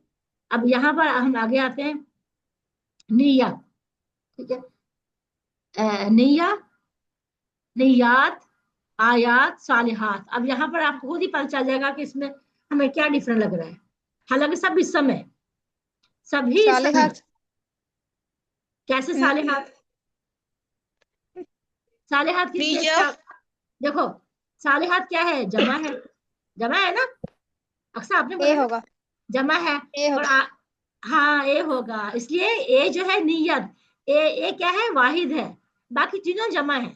अब यहाँ पर हम आगे आते हैं, निया, ठीक है। निया, नियात, आयात, सालिहात। अब यहाँ पर आपको खुद ही पता चल जाएगा कि इसमें हमें क्या डिफरेंट लग रहा है। हालांकि सब इसम है, सभी इसम है। सालिहात। कैसे सालिहात? सालिहात किस बेस पे निजफ। देखो, सालिहात क्या है? जमा है, जमा है ना, अक्सर आपने ए बोला ना होगा, जमा है। ए और होगा। हाँ ए होगा, इसलिए ए जो है नियत, ए क्या है? वाहिद है, बाकी तीनों जमा है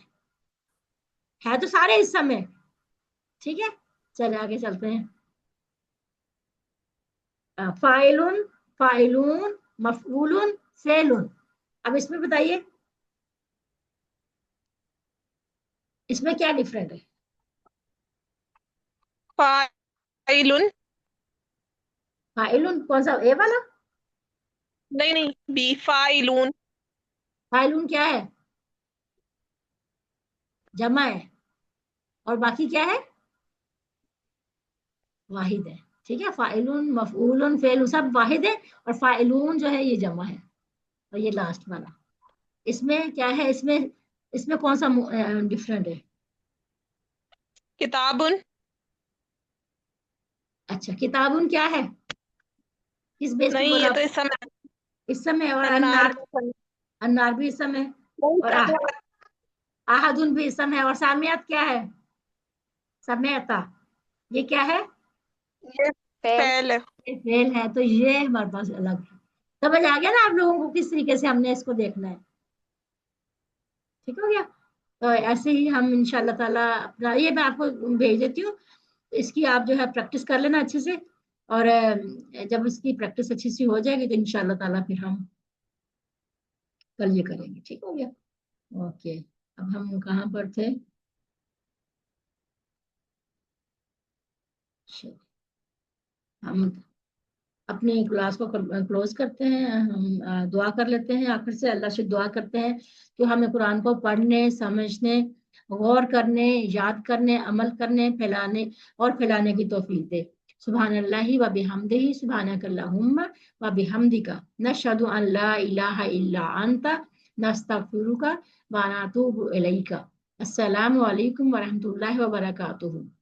तो सारे इस समय, ठीक है। चले आगे चलते हैं। फाइलुन, फाइलून, मफऊलुन, फेलुन। अब इसमें बताइए इसमें क्या डिफरेंट है? फाइलुन। फाइलुन कौन सा, ए वाला? नहीं नहीं, बी फाइलून। फाइलुन क्या है? जमा है, और बाकी क्या है? वाहिद है, ठीक है। फाइलुन, मफऊलुन, फेलुन सब वाहिद है, और फाइलून जो है ये जमा है, और ये लास्ट वाला। इसमें क्या है? इसमें इसमें कौन सा डिफरेंट है? किताबुन। अच्छा, किताबुन क्या है? किस बेस पे नहीं, बोला ये तो आप? इस समय इस समय, और अन्नार। अन्नार, अन्नार भी इस समय, और आहदुन भी इस समय, और सामियात क्या है? समयता, ये क्या है? ये फेल। फेल है। ये फेल है, तो ये हमारे पास अलग है। समझ आ गया ना आप लोगों को किस तरीके से हमने इसको देखना है? ٹھیک ہو گیا. تو ایسے ہی ہم انشاءاللہ تعالیٰ اپنا یہ میں آپ کو بھیج دیتی ہوں, اس کی آپ جو ہے پریکٹس کر لینا اچھے سے, اور جب اس کی پریکٹس اچھی سی ہو جائے گی تو انشاءاللہ تعالیٰ پھر ہم کل یہ کریں گے. ٹھیک ہو گیا. اوکے, اب ہم کہاں پر تھے؟ ہم اپنی کلاس کو کلوز کرتے ہیں. ہم دعا کر لیتے ہیں آخر سے. اللہ سے دعا کرتے ہیں کہ ہمیں قرآن کو پڑھنے, سمجھنے, غور کرنے, یاد کرنے, عمل کرنے, پھیلانے کی توفیق دے. سبحان اللہ و بحمدہ, سبحانک اللہم و بحمدک, نشہد ان لا الہ الا انت, نستغفرک و نتوب الیک. السلام علیکم ورحمۃ اللہ وبرکاتہ.